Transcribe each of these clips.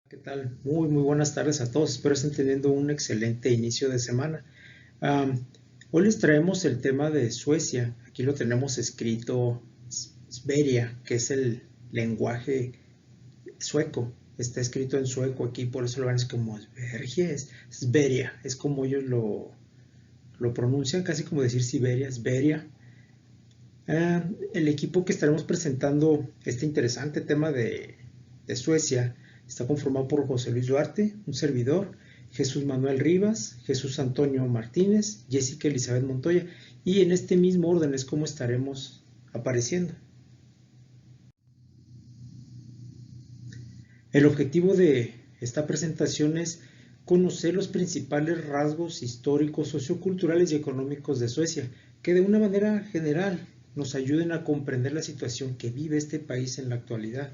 ¿Qué tal? Muy buenas tardes a todos. Espero estén teniendo un excelente inicio de semana. Am, Hoy les traemos el tema de Suecia. Aquí lo tenemos escrito Sveria, que es el lenguaje sueco. Está escrito en sueco aquí, por eso lo ven como Sverige, Sveria. Es como ellos lo pronuncian, casi como decir Siberia, Sveria. El equipo que estaremos presentando este interesante tema de Suecia está conformado por José Luis Duarte, un servidor, Jesús Manuel Rivas, Jesús Antonio Martínez, Jessica Elizabeth Montoya, y en este mismo orden es como estaremos apareciendo. El objetivo de esta presentación es conocer los principales rasgos históricos, socioculturales y económicos de Suecia, que de una manera general nos ayuden a comprender la situación que vive este país en la actualidad.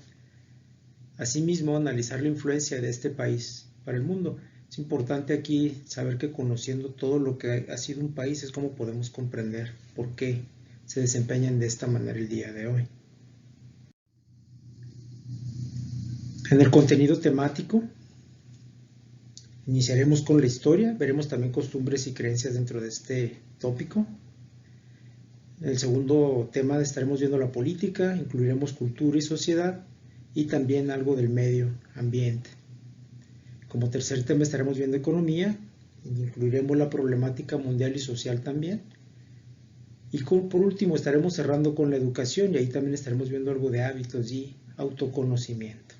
Asimismo, analizar la influencia de este país para el mundo. Es importante aquí saber que conociendo todo lo que ha sido un país es como podemos comprender por qué se desempeñan de esta manera el día de hoy. En el contenido temático, iniciaremos con la historia, veremos también costumbres y creencias dentro de este tópico. En el segundo tema estaremos viendo la política, incluiremos cultura y sociedad y también algo del medio ambiente. Como tercer tema estaremos viendo economía, incluiremos la problemática mundial y social también. Y por último estaremos cerrando con la educación y ahí también estaremos viendo algo de hábitos y autoconocimiento.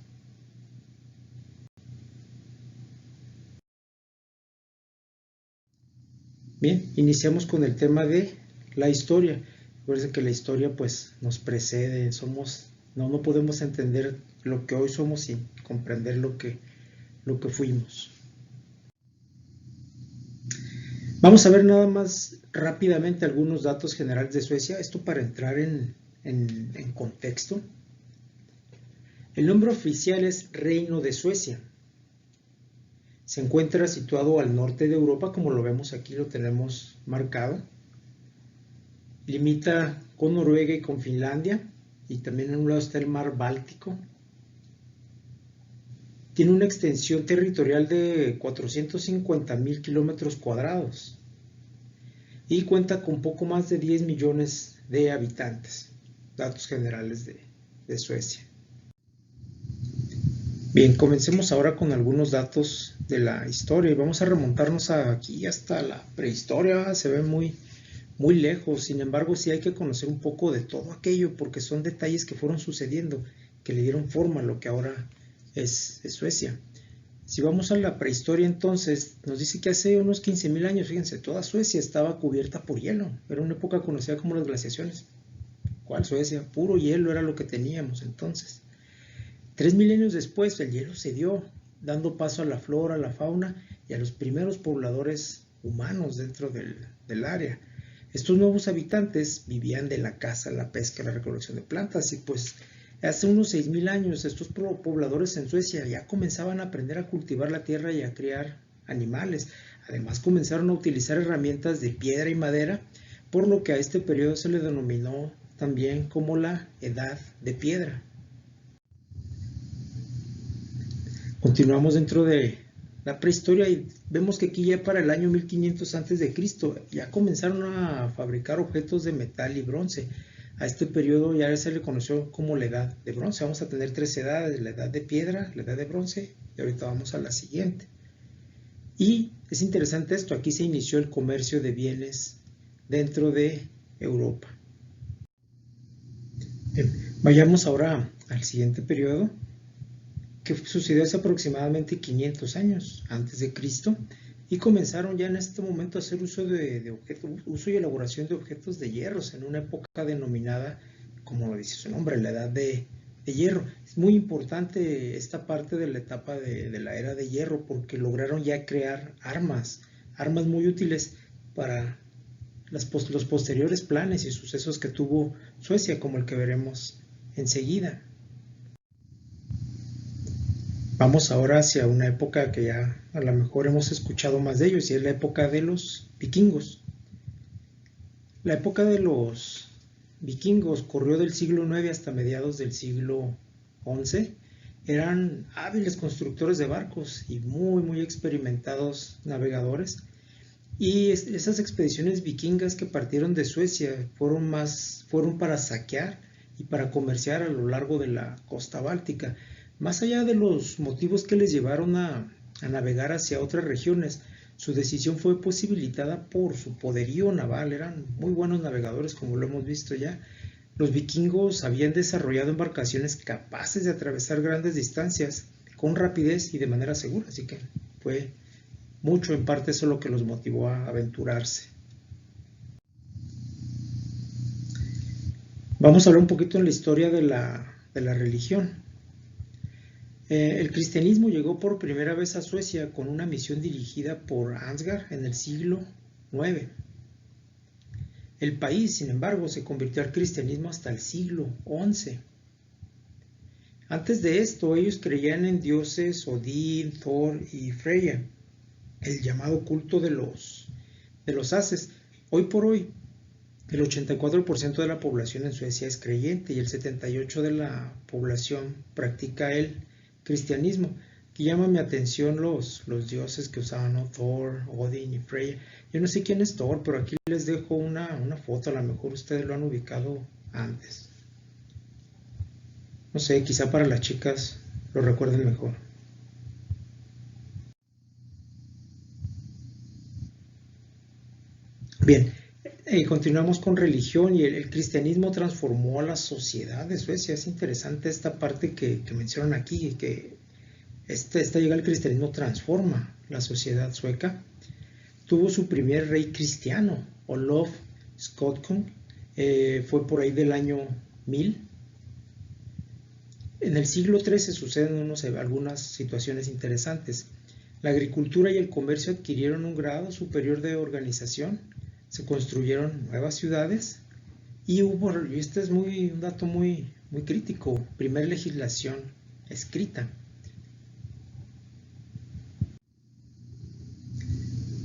Bien, iniciamos con el tema de la historia. Recuerden que la historia pues nos precede, no podemos entender lo que hoy somos sin comprender lo que fuimos. Vamos a ver nada más rápidamente algunos datos generales de Suecia, esto para entrar en contexto. El nombre oficial es Reino de Suecia. Se encuentra situado al norte de Europa, como lo vemos aquí, lo tenemos marcado. Limita con Noruega y con Finlandia, y también en un lado está el mar Báltico. Tiene una extensión territorial de 450,000 kilómetros cuadrados y cuenta con poco más de 10 millones de habitantes. Datos generales de Suecia. Bien, comencemos ahora con algunos datos de la historia y vamos a remontarnos aquí hasta la prehistoria. Se ve muy lejos, sin embargo sí hay que conocer un poco de todo aquello porque son detalles que fueron sucediendo, que le dieron forma a lo que ahora es Suecia. Si vamos a la prehistoria entonces, nos dice que hace unos 15,000 años, fíjense, toda Suecia estaba cubierta por hielo. Era una época conocida como las glaciaciones. ¿Cuál Suecia? Puro hielo era lo que teníamos entonces. 3 milenios después el hielo cedió, dando paso a la flora, a la fauna y a los primeros pobladores humanos dentro del área. Estos nuevos habitantes vivían de la caza, la pesca, la recolección de plantas y pues hace unos 6,000 años estos pobladores en Suecia ya comenzaban a aprender a cultivar la tierra y a criar animales. Además comenzaron a utilizar herramientas de piedra y madera, por lo que a este periodo se le denominó también como la Edad de Piedra. Continuamos dentro de la prehistoria y vemos que aquí ya para el año 1500 antes de Cristo ya comenzaron a fabricar objetos de metal y bronce. A este periodo ya se le conoció como la edad de bronce. Vamos a tener tres edades: la edad de piedra, la edad de bronce y ahorita vamos a la siguiente. Y es interesante esto, aquí se inició el comercio de bienes dentro de Europa. Bien, vayamos ahora al siguiente periodo, que sucedió hace aproximadamente 500 años antes de Cristo, y comenzaron ya en este momento a hacer uso uso y elaboración de objetos de hierros en una época denominada, como lo dice su nombre, la edad de hierro. Es muy importante esta parte de la etapa de la era de hierro porque lograron ya crear armas muy útiles para los posteriores planes y sucesos que tuvo Suecia, como el que veremos enseguida. Vamos ahora hacia una época que ya a lo mejor hemos escuchado más de ellos, y es la época de los vikingos. La época de los vikingos corrió del siglo IX hasta mediados del siglo XI Eran hábiles constructores de barcos y muy experimentados navegadores. Y esas expediciones vikingas que partieron de Suecia fueron para saquear y para comerciar a lo largo de la costa báltica. Más allá de los motivos que les llevaron a navegar hacia otras regiones, su decisión fue posibilitada por su poderío naval. Eran muy buenos navegadores, como lo hemos visto ya. Los vikingos habían desarrollado embarcaciones capaces de atravesar grandes distancias con rapidez y de manera segura, así que fue mucho en parte eso lo que los motivó a aventurarse. Vamos a hablar un poquito en la historia de la religión. El cristianismo llegó por primera vez a Suecia con una misión dirigida por Ansgar en el siglo IX. El país, sin embargo, se convirtió al cristianismo hasta el siglo XI. Antes de esto, ellos creían en dioses Odín, Thor y Freya, el llamado culto de los haces. Hoy por hoy, el 84% de la población en Suecia es creyente y el 78% de la población practica el cristianismo. Aquí llama mi atención los dioses que usaban, ¿no? Thor, Odin y Freya. Yo no sé quién es Thor, pero aquí les dejo una foto, a lo mejor ustedes lo han ubicado antes. No sé, quizá para las chicas lo recuerden mejor. Bien, continuamos con religión y el cristianismo transformó a la sociedad de Suecia. Es interesante esta parte que mencionan aquí, que esta llegada al cristianismo transforma la sociedad sueca. Tuvo su primer rey cristiano, Olof Skotkonung, fue por ahí del año 1000. En el siglo XIII suceden algunas situaciones interesantes. La agricultura y el comercio adquirieron un grado superior de organización, se construyeron nuevas ciudades y este es un dato muy crítico, primera legislación escrita.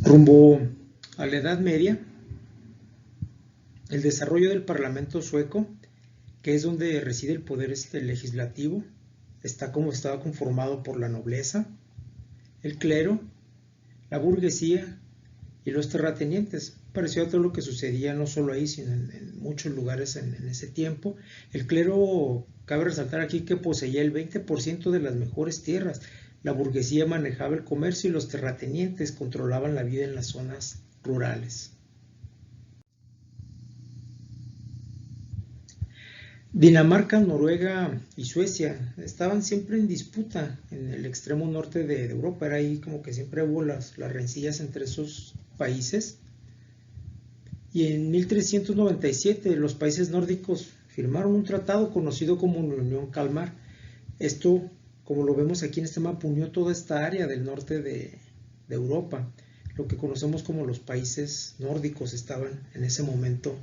Rumbo a la Edad Media, el desarrollo del Parlamento sueco, que es donde reside el poder legislativo, estaba conformado por la nobleza, el clero, la burguesía y los terratenientes. Pareció a todo lo que sucedía no solo ahí, sino en muchos lugares en ese tiempo. El clero, cabe resaltar aquí que poseía el 20% de las mejores tierras. La burguesía manejaba el comercio y los terratenientes controlaban la vida en las zonas rurales. Dinamarca, Noruega y Suecia estaban siempre en disputa en el extremo norte de Europa. Era ahí como que siempre hubo las rencillas entre esos países. Y en 1397 los países nórdicos firmaron un tratado conocido como la Unión Kalmar. Esto, como lo vemos aquí en este mapa, unió toda esta área del norte de Europa. Lo que conocemos como los países nórdicos estaban en ese momento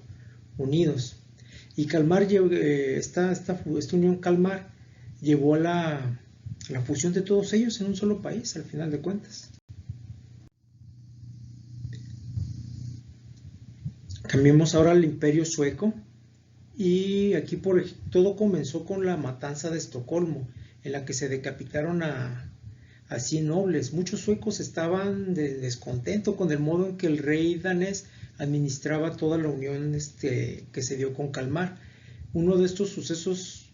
unidos. Y Kalmar, esta unión Kalmar llevó a la fusión de todos ellos en un solo país, al final de cuentas. Cambiemos ahora al Imperio Sueco y aquí todo comenzó con la matanza de Estocolmo, en la que se decapitaron a 100 nobles. Muchos suecos estaban descontentos con el modo en que el rey danés administraba toda la unión que se dio con Kalmar. Uno de estos sucesos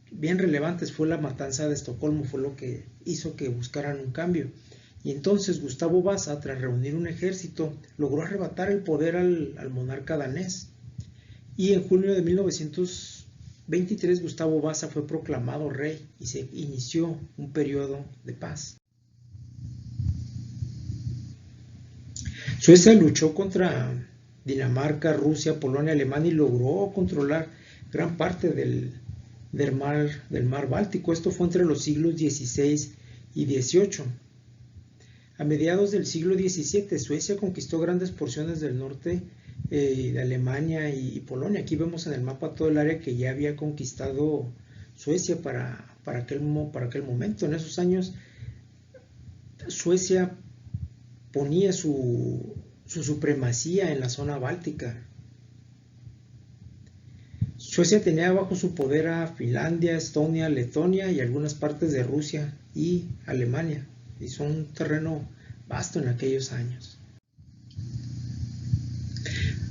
bien relevantes fue la matanza de Estocolmo, fue lo que hizo que buscaran un cambio. Y entonces Gustavo Vasa, tras reunir un ejército, logró arrebatar el poder al monarca danés. Y en junio de 1923 Gustavo Vasa fue proclamado rey y se inició un periodo de paz. Suecia luchó contra Dinamarca, Rusia, Polonia, Alemania y logró controlar gran parte del mar Báltico. Esto fue entre los siglos XVI y XVIII. A mediados del siglo XVII, Suecia conquistó grandes porciones del norte de Alemania y Polonia. Aquí vemos en el mapa todo el área que ya había conquistado Suecia para aquel momento. En esos años, Suecia ponía su supremacía en la zona báltica. Suecia tenía bajo su poder a Finlandia, Estonia, Letonia y algunas partes de Rusia y Alemania. Hizo un terreno vasto en aquellos años.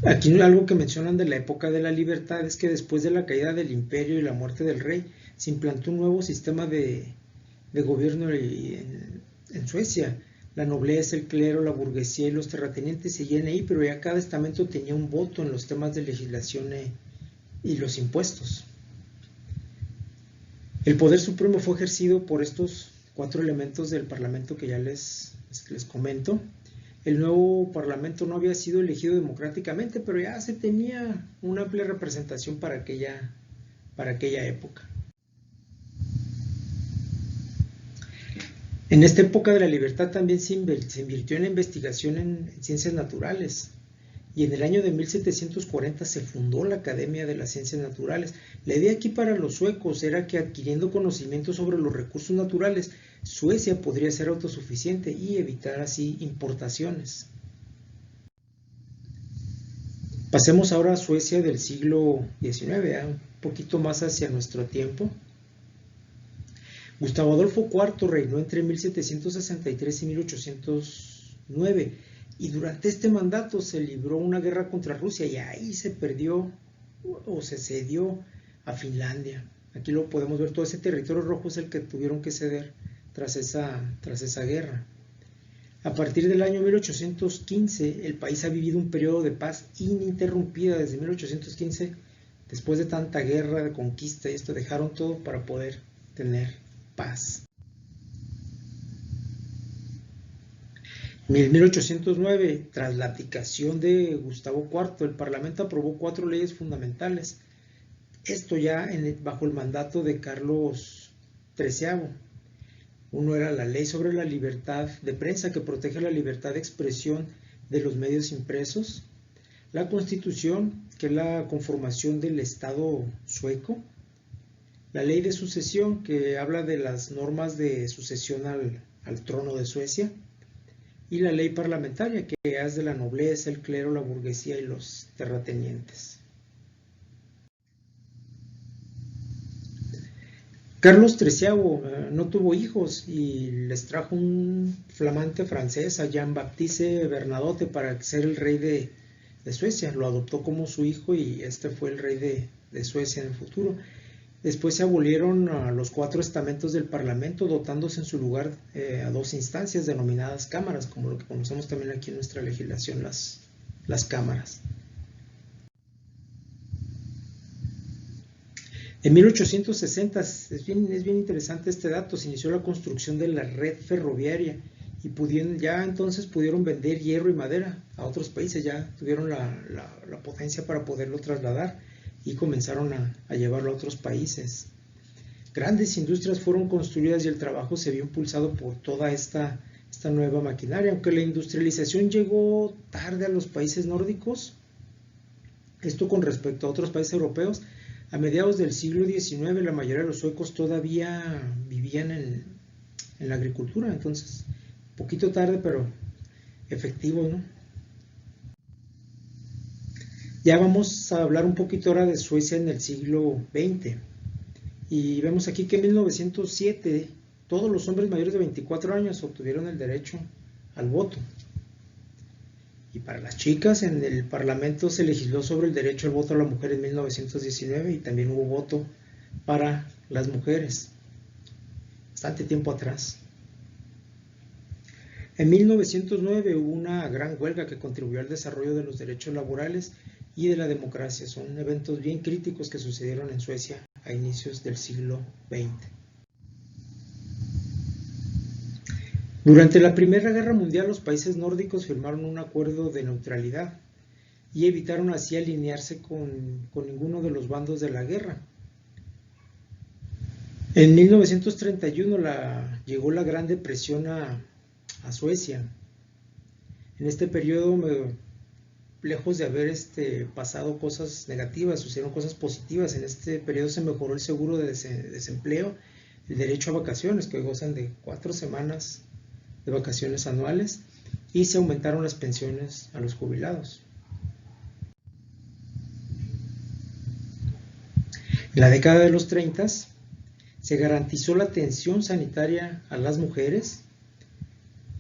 Aquí algo que mencionan de la época de la libertad es que después de la caída del imperio y la muerte del rey, se implantó un nuevo sistema de gobierno en Suecia. La nobleza, el clero, la burguesía y los terratenientes seguían ahí, pero ya cada estamento tenía un voto en los temas de legislación y los impuestos. El poder supremo fue ejercido por estos 4 elementos del parlamento que ya les comento. El nuevo parlamento no había sido elegido democráticamente, pero ya se tenía una amplia representación para aquella época. En esta época de la libertad también se invirtió en la investigación en ciencias naturales, y en el año de 1740 se fundó la Academia de las Ciencias Naturales. La idea aquí para los suecos era que adquiriendo conocimiento sobre los recursos naturales, Suecia podría ser autosuficiente y evitar así importaciones. Pasemos ahora a Suecia del siglo XIX, un poquito más hacia nuestro tiempo. Gustavo Adolfo IV reinó entre 1763 y 1809, y durante este mandato se libró una guerra contra Rusia y ahí se perdió o se cedió a Finlandia. Aquí lo podemos ver, todo ese territorio rojo es el que tuvieron que ceder tras esa guerra. A partir del año 1815, el país ha vivido un periodo de paz ininterrumpida desde 1815. Después de tanta guerra, de conquista y esto, dejaron todo para poder tener paz. En 1809, tras la abdicación de Gustavo IV, el Parlamento aprobó 4 leyes fundamentales. Esto ya bajo el mandato de Carlos XIII. Uno era la ley sobre la libertad de prensa, que protege la libertad de expresión de los medios impresos. La Constitución, que es la conformación del Estado sueco. La ley de sucesión, que habla de las normas de sucesión al trono de Suecia. Y la ley parlamentaria, que es de la nobleza, el clero, la burguesía y los terratenientes. Carlos XIII no tuvo hijos y les trajo un flamante francés, a Jean-Baptiste Bernadotte, para ser el rey de Suecia. Lo adoptó como su hijo y este fue el rey de Suecia en el futuro. Después se abolieron los 4 estamentos del Parlamento, dotándose en su lugar a 2 instancias denominadas cámaras, como lo que conocemos también aquí en nuestra legislación, las cámaras. En 1860, es bien interesante este dato, se inició la construcción de la red ferroviaria y ya entonces pudieron vender hierro y madera a otros países, ya tuvieron la potencia para poderlo trasladar y comenzaron a llevarlo a otros países. Grandes industrias fueron construidas y el trabajo se vio impulsado por toda esta nueva maquinaria. Aunque la industrialización llegó tarde a los países nórdicos, esto con respecto a otros países europeos, a mediados del siglo XIX la mayoría de los suecos todavía vivían en la agricultura, entonces poquito tarde pero efectivo, ¿no? Ya vamos a hablar un poquito ahora de Suecia en el siglo XX. Y vemos aquí que en 1907 todos los hombres mayores de 24 años obtuvieron el derecho al voto. Y para las chicas, en el Parlamento se legisló sobre el derecho al voto a la mujer en 1919 y también hubo voto para las mujeres, bastante tiempo atrás. En 1909 hubo una gran huelga que contribuyó al desarrollo de los derechos laborales y de la democracia. Son eventos bien críticos que sucedieron en Suecia a inicios del siglo XX. Durante la Primera Guerra Mundial, los países nórdicos firmaron un acuerdo de neutralidad y evitaron así alinearse con ninguno de los bandos de la guerra. En 1931 llegó la Gran Depresión a Suecia. En este periodo, lejos de haber pasado cosas negativas, sucedieron cosas positivas. En este periodo se mejoró el seguro de desempleo, el derecho a vacaciones, que gozan de 4 semanas de vacaciones anuales, y se aumentaron las pensiones a los jubilados. En la década de los 30 se garantizó la atención sanitaria a las mujeres.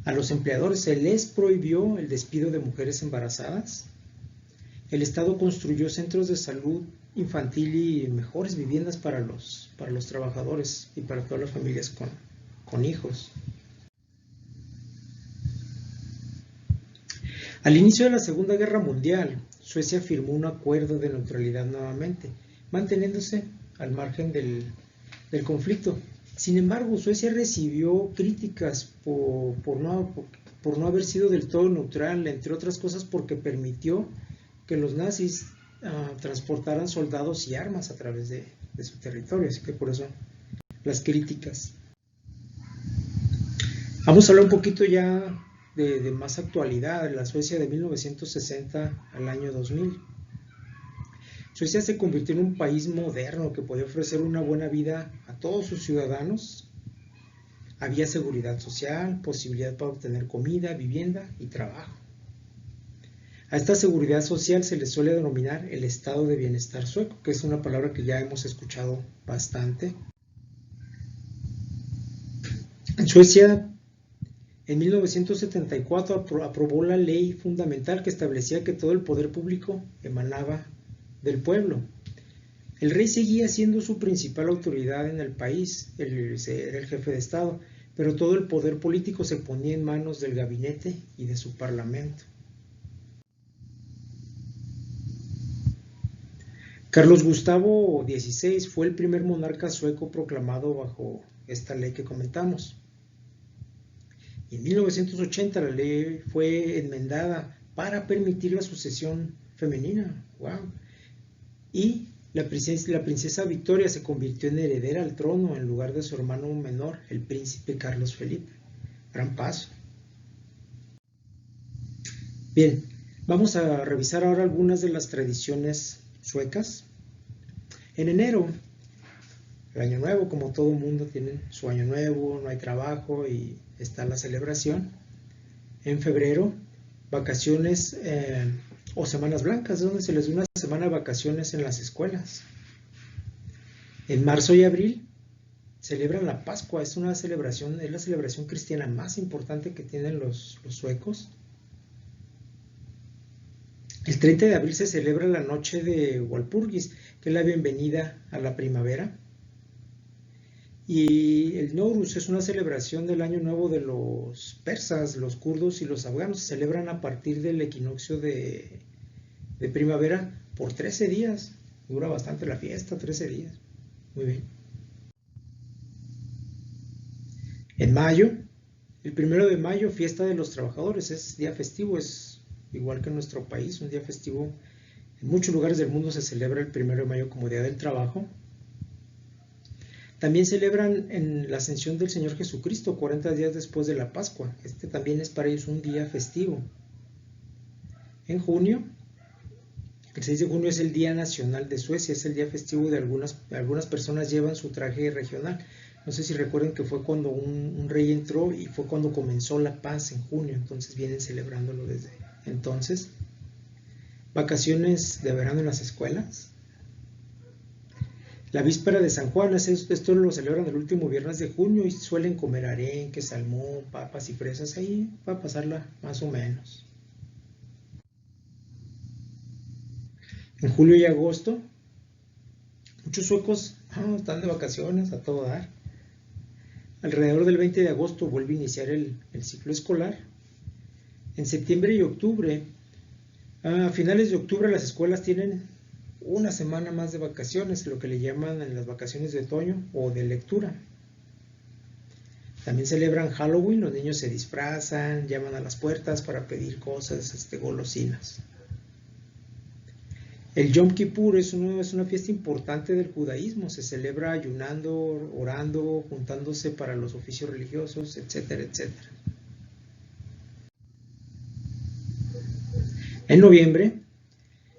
A los empleadores se les prohibió el despido de mujeres embarazadas. El Estado construyó centros de salud infantil y mejores viviendas para los trabajadores y para todas las familias con hijos. Al inicio de la Segunda Guerra Mundial, Suecia firmó un acuerdo de neutralidad nuevamente, manteniéndose al margen del conflicto. Sin embargo, Suecia recibió críticas por no haber sido del todo neutral, entre otras cosas porque permitió que los nazis transportaran soldados y armas a través de su territorio, así que por eso las críticas. Vamos a hablar un poquito ya de más actualidad, la Suecia de 1960 al año 2000. Suecia se convirtió en un país moderno que podía ofrecer una buena vida a todos sus ciudadanos. Había seguridad social, posibilidad para obtener comida, vivienda y trabajo. A esta seguridad social se le suele denominar el estado de bienestar sueco, que es una palabra que ya hemos escuchado bastante. En Suecia, en 1974 aprobó la ley fundamental que establecía que todo el poder público emanaba del pueblo. El rey seguía siendo su principal autoridad en el país, era el jefe de Estado, pero todo el poder político se ponía en manos del gabinete y de su parlamento. Carlos Gustavo XVI fue el primer monarca sueco proclamado bajo esta ley que comentamos. Y en 1980 la ley fue enmendada para permitir la sucesión femenina. ¡Wow! Y la princesa Victoria se convirtió en heredera al trono en lugar de su hermano menor, el príncipe Carlos Felipe. Gran paso. Bien, vamos a revisar ahora algunas de las tradiciones suecas. En enero, el año nuevo, como todo mundo tiene su año nuevo, no hay trabajo y está la celebración. En febrero, vacaciones o semanas blancas, donde se les da una semana de vacaciones en las escuelas. En marzo y abril celebran la Pascua, es la celebración cristiana más importante que tienen los suecos. El 30 de abril se celebra la noche de Walpurgis, que es la bienvenida a la primavera. Y el Nowruz es una celebración del año nuevo de los persas, los kurdos y los afganos. Se celebran a partir del equinoccio de primavera por 13 días. Dura bastante la fiesta, 13 días. Muy bien. En mayo, el 1 de mayo, fiesta de los trabajadores, es día festivo, es igual que en nuestro país, un día festivo. En muchos lugares del mundo se celebra el 1 de mayo como Día del Trabajo. También celebran en la ascensión del Señor Jesucristo, 40 días después de la Pascua. Este también es para ellos un día festivo. En junio, el 6 de junio es el Día Nacional de Suecia, es el día festivo de algunas personas llevan su traje regional. No sé si recuerden que fue cuando un rey entró y fue cuando comenzó la paz en junio, entonces vienen celebrándolo desde entonces. Vacaciones de verano en las escuelas. La víspera de San Juan, esto lo celebran el último viernes de junio y suelen comer arenque, salmón, papas y fresas ahí para pasarla más o menos. En julio y agosto, muchos suecos están de vacaciones a todo dar. Alrededor del 20 de agosto vuelve a iniciar el ciclo escolar. En septiembre y octubre, a finales de octubre las escuelas tienen una semana más de vacaciones, lo que le llaman en las vacaciones de otoño o de lectura. También celebran Halloween, los niños se disfrazan, llaman a las puertas para pedir cosas, golosinas. El Yom Kippur es una fiesta importante del judaísmo, se celebra ayunando, orando, juntándose para los oficios religiosos, etcétera, etcétera. En noviembre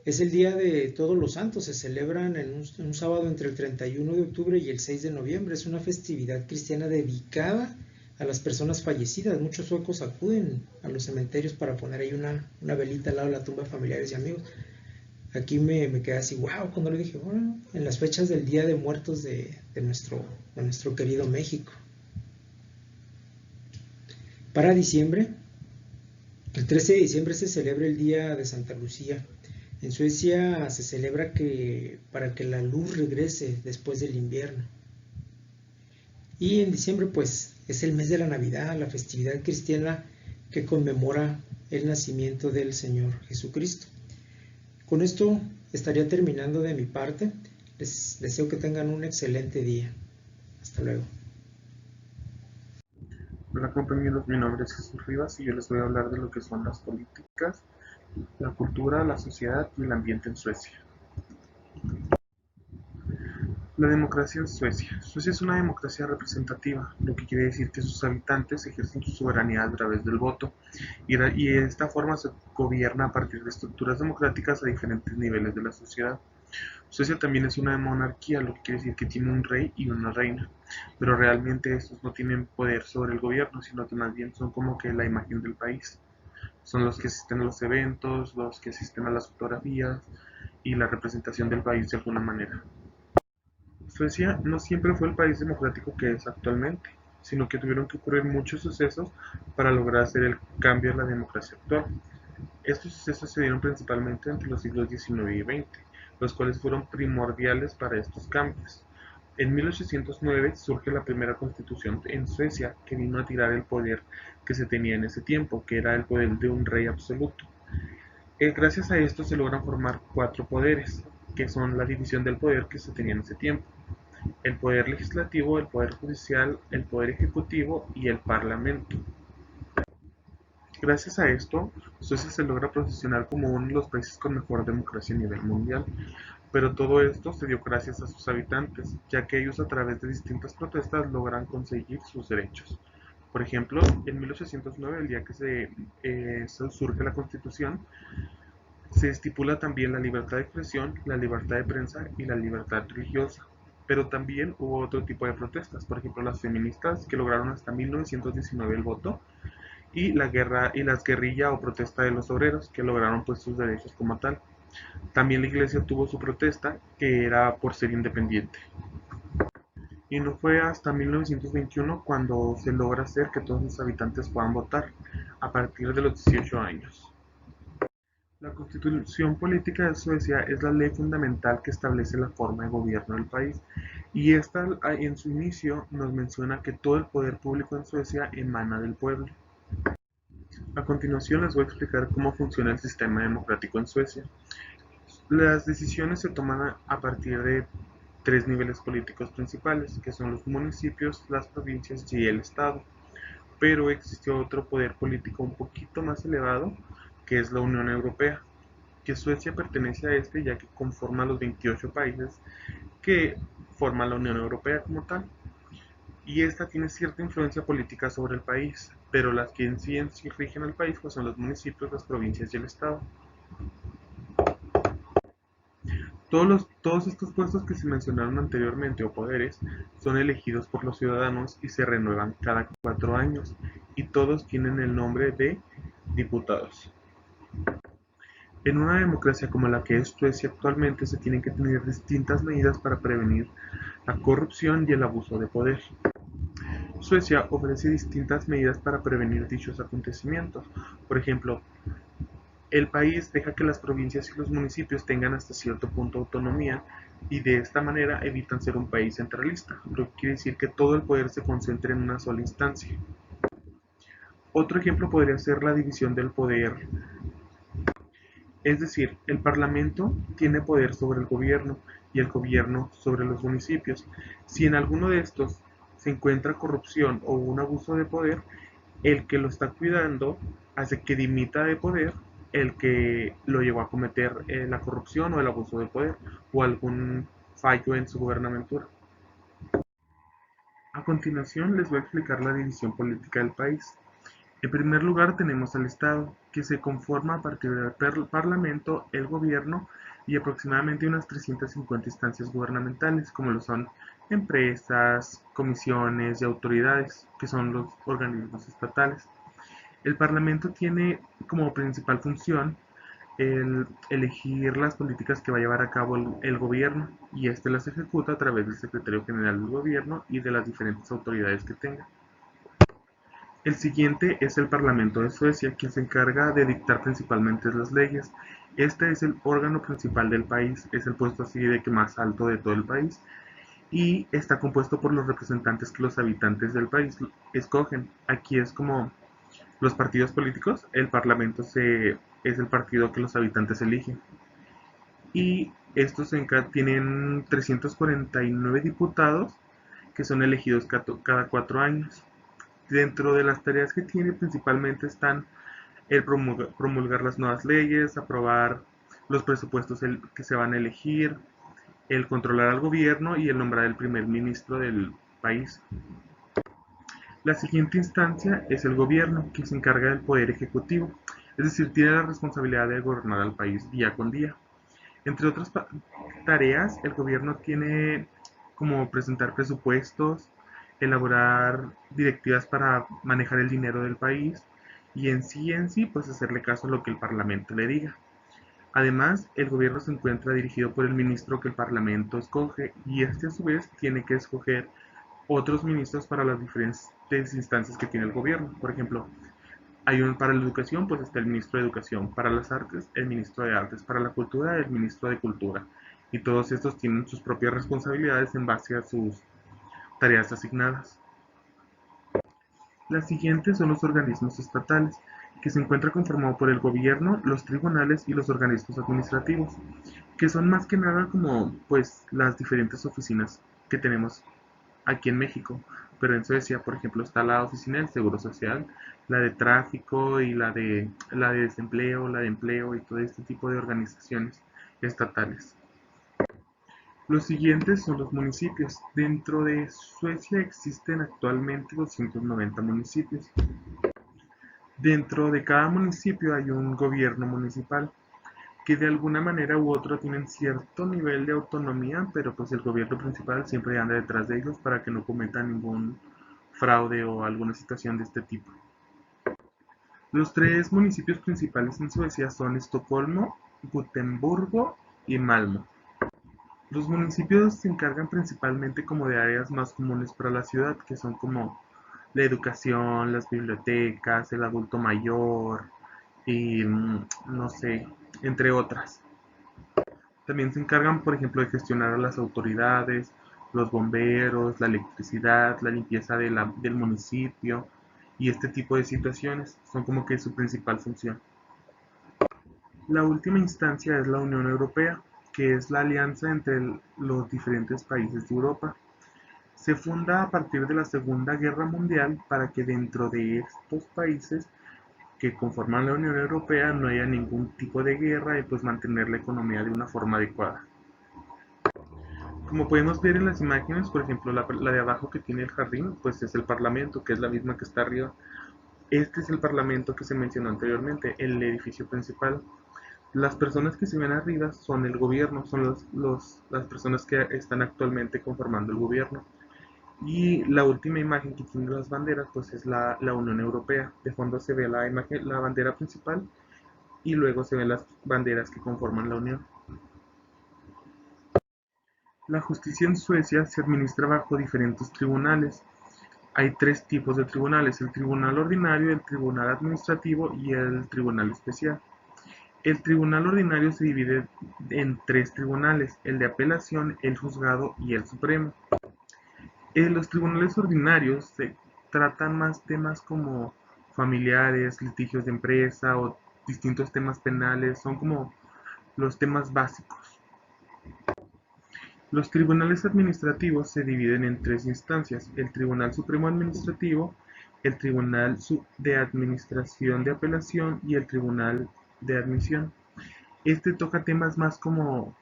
es el Día de Todos los Santos, se celebran en un sábado entre el 31 de octubre y el 6 de noviembre. Es una festividad cristiana dedicada a las personas fallecidas. Muchos suecos acuden a los cementerios para poner ahí una velita al lado de la tumba de familiares y amigos. Aquí me quedé así, wow, cuando le dije, bueno, en las fechas del Día de Muertos de nuestro querido México. Para diciembre, el 13 de diciembre se celebra el Día de Santa Lucía. En Suecia se celebra para que la luz regrese después del invierno. Y en diciembre pues es el mes de la Navidad, la festividad cristiana que conmemora el nacimiento del Señor Jesucristo. Con esto estaría terminando de mi parte. Les deseo que tengan un excelente día. Hasta luego. Hola compañeros, mi nombre es Jesús Rivas y yo les voy a hablar de lo que son las políticas, la cultura, la sociedad y el ambiente en Suecia. La democracia en Suecia. Suecia es una democracia representativa, lo que quiere decir que sus habitantes ejercen su soberanía a través del voto y de esta forma se gobierna a partir de estructuras democráticas a diferentes niveles de la sociedad. Suecia también es una monarquía, lo que quiere decir que tiene un rey y una reina, pero realmente estos no tienen poder sobre el gobierno, sino que más bien son como que la imagen del país. Son los que asisten a los eventos, los que asisten a las fotografías y la representación del país de alguna manera. Suecia no siempre fue el país democrático que es actualmente, sino que tuvieron que ocurrir muchos sucesos para lograr hacer el cambio a la democracia actual. Estos sucesos se dieron principalmente entre los siglos XIX y XX, los cuales fueron primordiales para estos cambios. En 1809 surge la primera constitución en Suecia que vino a tirar el poder que se tenía en ese tiempo, que era el poder de un rey absoluto. Gracias a esto se logran formar cuatro poderes, que son la división del poder que se tenía en ese tiempo: el poder legislativo, el poder judicial, el poder ejecutivo y el parlamento. Gracias a esto, Suecia se logra posicionar como uno de los países con mejor democracia a nivel mundial, pero todo esto se dio gracias a sus habitantes, ya que ellos a través de distintas protestas logran conseguir sus derechos. Por ejemplo, en 1809, el día que surge la Constitución, se estipula también la libertad de expresión, la libertad de prensa y la libertad religiosa. Pero también hubo otro tipo de protestas, por ejemplo las feministas que lograron hasta 1919 el voto y la guerra y las guerrilla o protesta de los obreros que lograron pues sus derechos como tal. También la iglesia tuvo su protesta que era por ser independiente. Y no fue hasta 1921 cuando se logra hacer que todos los habitantes puedan votar a partir de los 18 años. La Constitución Política de Suecia es la ley fundamental que establece la forma de gobierno del país, y esta en su inicio nos menciona que todo el poder público en Suecia emana del pueblo. A continuación les voy a explicar cómo funciona el sistema democrático en Suecia. Las decisiones se toman a partir de tres niveles políticos principales, que son los municipios, las provincias y el estado. Pero existió otro poder político un poquito más elevado, que es la Unión Europea, que Suecia pertenece a este ya que conforma los 28 países que forman la Unión Europea como tal. Y esta tiene cierta influencia política sobre el país, pero las que en sí rigen al país pues son los municipios, las provincias y el estado. Todos estos puestos que se mencionaron anteriormente o poderes son elegidos por los ciudadanos y se renuevan cada 4 años, y todos tienen el nombre de diputados. En una democracia como la que es Suecia actualmente se tienen que tener distintas medidas para prevenir la corrupción y el abuso de poder. Suecia ofrece distintas medidas para prevenir dichos acontecimientos. Por ejemplo, el país deja que las provincias y los municipios tengan hasta cierto punto autonomía, y de esta manera evitan ser un país centralista, lo que quiere decir que todo el poder se concentre en una sola instancia. Otro ejemplo podría ser la división del poder. Es decir, el Parlamento tiene poder sobre el gobierno y el gobierno sobre los municipios. Si en alguno de estos se encuentra corrupción o un abuso de poder, el que lo está cuidando hace que dimita de poder el que lo llevó a cometer la corrupción o el abuso de poder o algún fallo en su gobernamentura. A continuación les voy a explicar la división política del país. En primer lugar tenemos al Estado, que se conforma a partir del Parlamento, el Gobierno y aproximadamente unas 350 instancias gubernamentales, como lo son empresas, comisiones y autoridades, que son los organismos estatales. El Parlamento tiene como principal función el elegir las políticas que va a llevar a cabo el gobierno y este las ejecuta a través del secretario general del gobierno y de las diferentes autoridades que tenga. El siguiente es el Parlamento de Suecia, quien se encarga de dictar principalmente las leyes. Este es el órgano principal del país, es el puesto así de que más alto de todo el país y está compuesto por los representantes que los habitantes del país escogen. Aquí es como los partidos políticos, el Parlamento es el partido que los habitantes eligen. Y estos tienen 349 diputados que son elegidos cada 4 años. Dentro de las tareas que tiene principalmente están el promulgar las nuevas leyes, aprobar los presupuestos que se van a elegir, el controlar al gobierno y el nombrar el primer ministro del país. La siguiente instancia es el gobierno, que se encarga del poder ejecutivo, es decir, tiene la responsabilidad de gobernar al país día con día. Entre otras tareas, el gobierno tiene como presentar presupuestos, elaborar directivas para manejar el dinero del país y en sí, pues hacerle caso a lo que el Parlamento le diga. Además, el gobierno se encuentra dirigido por el ministro que el Parlamento escoge y este a su vez tiene que escoger otros ministros para las diferentes instancias que tiene el gobierno. Por ejemplo, para la educación, pues está el ministro de Educación, para las artes, el ministro de Artes, para la cultura, el ministro de Cultura. Y todos estos tienen sus propias responsabilidades en base a sus tareas asignadas. Las siguientes son los organismos estatales, que se encuentra conformado por el gobierno, los tribunales y los organismos administrativos, que son más que nada como pues las diferentes oficinas que tenemos aquí en México. Pero en Suecia, por ejemplo, está la oficina del Seguro Social, la de tráfico y la de desempleo, la de empleo y todo este tipo de organizaciones estatales. Los siguientes son los municipios. Dentro de Suecia existen actualmente 290 municipios. Dentro de cada municipio hay un gobierno municipal que de alguna manera u otra tienen cierto nivel de autonomía, pero pues el gobierno principal siempre anda detrás de ellos para que no cometan ningún fraude o alguna situación de este tipo. Los tres municipios principales en Suecia son Estocolmo, Gotemburgo y Malmö. Los municipios se encargan principalmente como de áreas más comunes para la ciudad, que son como la educación, las bibliotecas, el adulto mayor y no sé, entre otras. También se encargan, por ejemplo, de gestionar a las autoridades, los bomberos, la electricidad, la limpieza del municipio y este tipo de situaciones son como que su principal función. La última instancia es la Unión Europea, que es la alianza entre los diferentes países de Europa. Se funda a partir de la Segunda Guerra Mundial para que dentro de estos países que conforman la Unión Europea no haya ningún tipo de guerra y pues mantener la economía de una forma adecuada. Como podemos ver en las imágenes, por ejemplo, la de abajo que tiene el jardín, pues es el Parlamento, que es la misma que está arriba. Este es el Parlamento que se mencionó anteriormente, el edificio principal. Las personas que se ven arriba son el gobierno, son las personas que están actualmente conformando el gobierno. Y la última imagen que tiene las banderas, pues es la Unión Europea. De fondo se ve la bandera principal y luego se ven las banderas que conforman la Unión. La justicia en Suecia se administra bajo diferentes tribunales. Hay tres tipos de tribunales: el tribunal ordinario, el tribunal administrativo y el tribunal especial. El tribunal ordinario se divide en tres tribunales: el de apelación, el juzgado y el supremo. En los tribunales ordinarios se tratan más temas como familiares, litigios de empresa o distintos temas penales, son como los temas básicos. Los tribunales administrativos se dividen en tres instancias: el Tribunal Supremo Administrativo, el Tribunal de Administración de Apelación y el Tribunal de Admisión. Este toca temas más como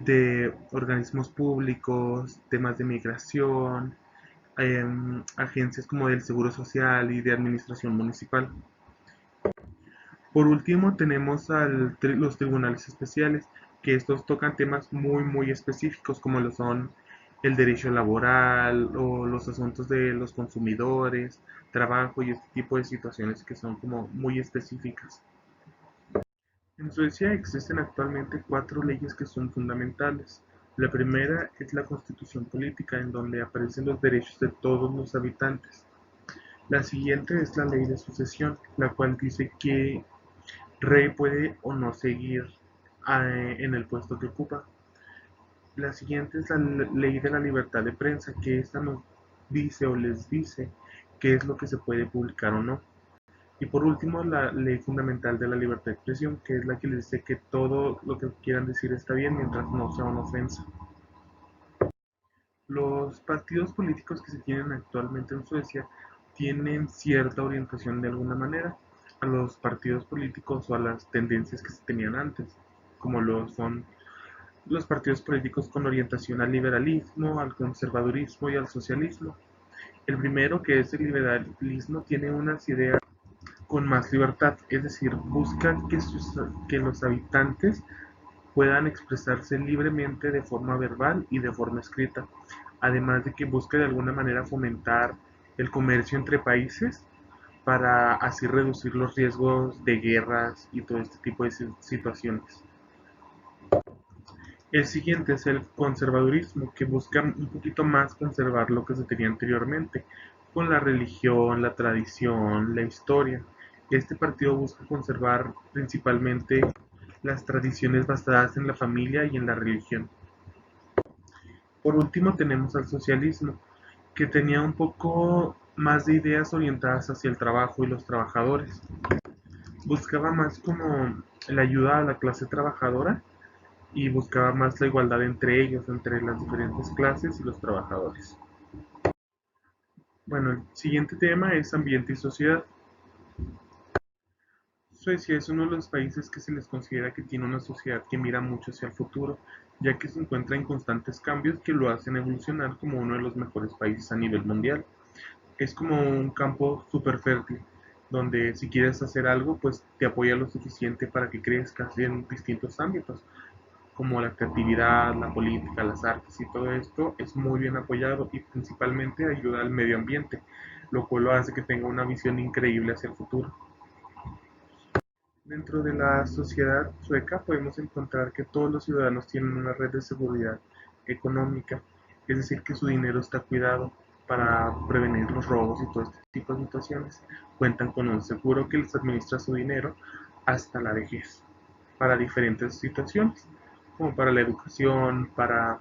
de organismos públicos, temas de migración, agencias como del Seguro Social y de Administración Municipal. Por último, tenemos los tribunales especiales, que estos tocan temas muy específicos como lo son el derecho laboral o los asuntos de los consumidores, trabajo y este tipo de situaciones que son como muy específicas. En Suecia existen actualmente 4 leyes que son fundamentales. La primera es la Constitución Política, en donde aparecen los derechos de todos los habitantes. La siguiente es la Ley de Sucesión, la cual dice que rey puede o no seguir en el puesto que ocupa. La siguiente es la Ley de la Libertad de Prensa, que esta nos dice o les dice qué es lo que se puede publicar o no. Y por último, la ley fundamental de la libertad de expresión, que es la que les dice que todo lo que quieran decir está bien mientras no sea una ofensa. Los partidos políticos que se tienen actualmente en Suecia tienen cierta orientación de alguna manera a los partidos políticos o a las tendencias que se tenían antes, como lo son los partidos políticos con orientación al liberalismo, al conservadurismo y al socialismo. El primero, que es el liberalismo, tiene unas ideas con más libertad, es decir, buscan que los habitantes puedan expresarse libremente de forma verbal y de forma escrita, además de que busca de alguna manera fomentar el comercio entre países para así reducir los riesgos de guerras y todo este tipo de situaciones. El siguiente es el conservadurismo, que busca un poquito más conservar lo que se tenía anteriormente, con la religión, la tradición, la historia. Este partido busca conservar principalmente las tradiciones basadas en la familia y en la religión. Por último tenemos al socialismo, que tenía un poco más de ideas orientadas hacia el trabajo y los trabajadores. Buscaba más como la ayuda a la clase trabajadora y buscaba más la igualdad entre ellos, entre las diferentes clases y los trabajadores. Bueno, el siguiente tema es ambiente y sociedad. Suecia es uno de los países que se les considera que tiene una sociedad que mira mucho hacia el futuro, ya que se encuentra en constantes cambios que lo hacen evolucionar como uno de los mejores países a nivel mundial. Es como un campo súper fértil, donde si quieres hacer algo, pues te apoya lo suficiente para que crezcas en distintos ámbitos, como la creatividad, la política, las artes y todo esto es muy bien apoyado y principalmente ayuda al medio ambiente, lo cual lo hace que tenga una visión increíble hacia el futuro. Dentro de la sociedad sueca podemos encontrar que todos los ciudadanos tienen una red de seguridad económica, es decir, que su dinero está cuidado para prevenir los robos y todo este tipo de situaciones. Cuentan con un seguro que les administra su dinero hasta la vejez, para diferentes situaciones, como para la educación, para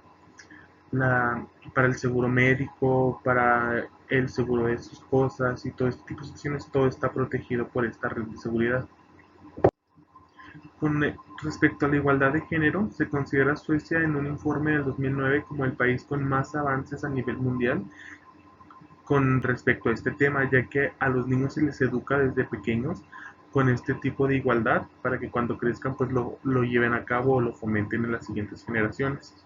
el seguro médico, para el seguro de sus cosas y todo este tipo de situaciones, todo está protegido por esta red de seguridad. Con respecto a la igualdad de género, se considera a Suecia en un informe del 2009 como el país con más avances a nivel mundial con respecto a este tema, ya que a los niños se les educa desde pequeños con este tipo de igualdad para que cuando crezcan pues lo lleven a cabo o lo fomenten en las siguientes generaciones.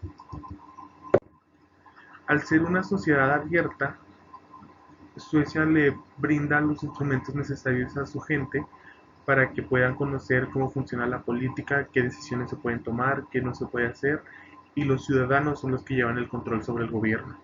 Al ser una sociedad abierta, Suecia le brinda los instrumentos necesarios a su gente para que puedan conocer cómo funciona la política, qué decisiones se pueden tomar, qué no se puede hacer, y los ciudadanos son los que llevan el control sobre el gobierno.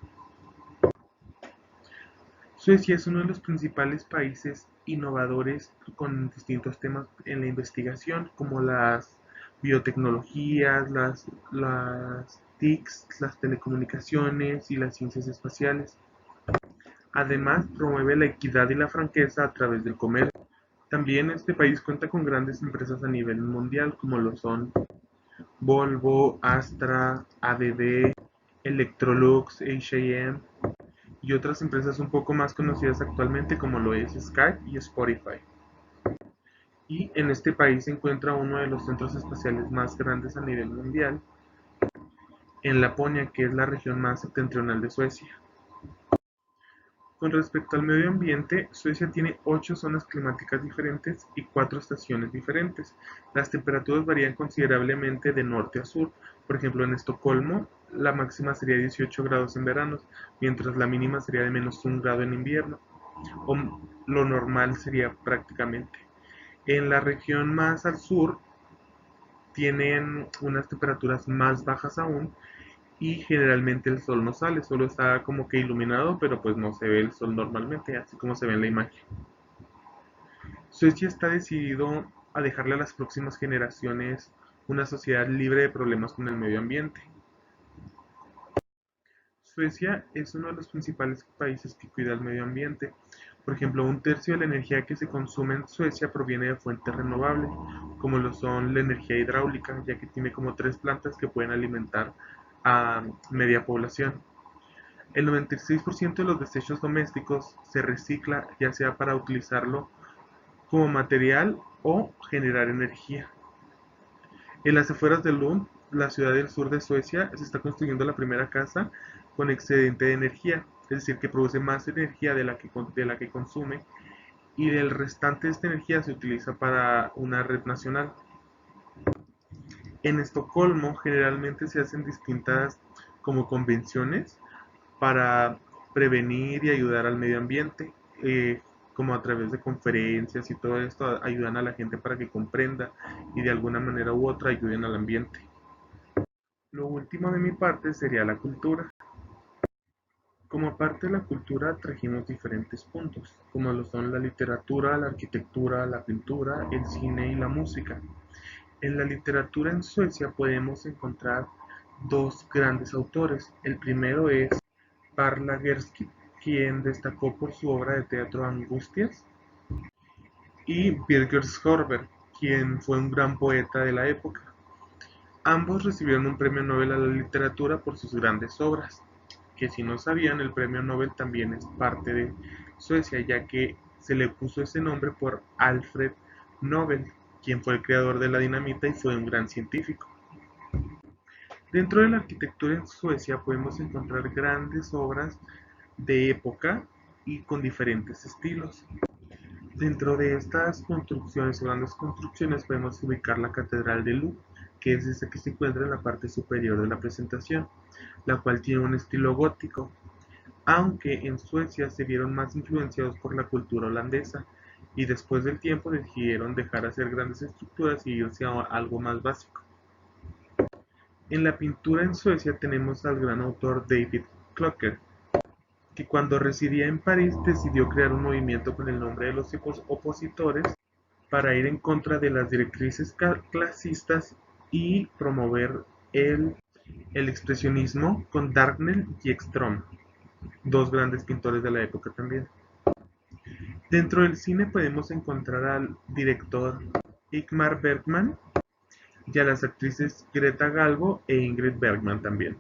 Suecia es uno de los principales países innovadores con distintos temas en la investigación, como las biotecnologías, las TICs, las telecomunicaciones y las ciencias espaciales. Además, promueve la equidad y la franqueza a través del comercio. También este país cuenta con grandes empresas a nivel mundial, como lo son Volvo, Astra, ABB, Electrolux, H&M y otras empresas un poco más conocidas actualmente como lo es Skype y Spotify. Y en este país se encuentra uno de los centros espaciales más grandes a nivel mundial, en Laponia, que es la región más septentrional de Suecia. Con respecto al medio ambiente, Suecia tiene 8 zonas climáticas diferentes y 4 estaciones diferentes. Las temperaturas varían considerablemente de norte a sur. Por ejemplo, en Estocolmo la máxima sería 18 grados en verano, mientras la mínima sería de menos 1 grado en invierno, o lo normal sería prácticamente. En la región más al sur tienen unas temperaturas más bajas aún y generalmente el sol no sale, solo está como que iluminado, pero pues no se ve el sol normalmente, así como se ve en la imagen. Suecia está decidido a dejarle a las próximas generaciones una sociedad libre de problemas con el medio ambiente. Suecia es uno de los principales países que cuida el medio ambiente. Por ejemplo, un tercio de la energía que se consume en Suecia proviene de fuentes renovables, como lo son la energía hidráulica, ya que tiene como 3 plantas que pueden alimentar a media población. El 96% de los desechos domésticos se recicla, ya sea para utilizarlo como material o generar energía. En las afueras de Lund, la ciudad del sur de Suecia, se está construyendo la primera casa con excedente de energía, es decir, que produce más energía de la que consume, y el restante de esta energía se utiliza para una red nacional. En Estocolmo generalmente se hacen distintas como convenciones para prevenir y ayudar al medio ambiente, como a través de conferencias y todo esto ayudan a la gente para que comprenda y de alguna manera u otra ayuden al ambiente. Lo último de mi parte sería la cultura. Como parte de la cultura trajimos diferentes puntos, como lo son la literatura, la arquitectura, la pintura, el cine y la música. En la literatura en Suecia podemos encontrar dos grandes autores. El primero es Per Lagerski, quien destacó por su obra de teatro Angustias, y Birger Skorberg, quien fue un gran poeta de la época. Ambos recibieron un premio Nobel a la literatura por sus grandes obras, que si no sabían, el premio Nobel también es parte de Suecia, ya que se le puso ese nombre por Alfred Nobel, quien fue el creador de la dinamita y fue un gran científico. Dentro de la arquitectura en Suecia podemos encontrar grandes obras de época y con diferentes estilos. Dentro de estas construcciones o grandes construcciones podemos ubicar la Catedral de Lund, que es esa que se encuentra en la parte superior de la presentación, la cual tiene un estilo gótico, aunque en Suecia se vieron más influenciados por la cultura holandesa y después del tiempo decidieron dejar hacer grandes estructuras y irse a algo más básico. En la pintura en Suecia tenemos al gran autor David Klocker, que cuando residía en París decidió crear un movimiento con el nombre de los opositores para ir en contra de las directrices clasistas y promover el expresionismo con Darnell y Ekström, dos grandes pintores de la época también. Dentro del cine podemos encontrar al director Ingmar Bergman y a las actrices Greta Garbo e Ingrid Bergman también.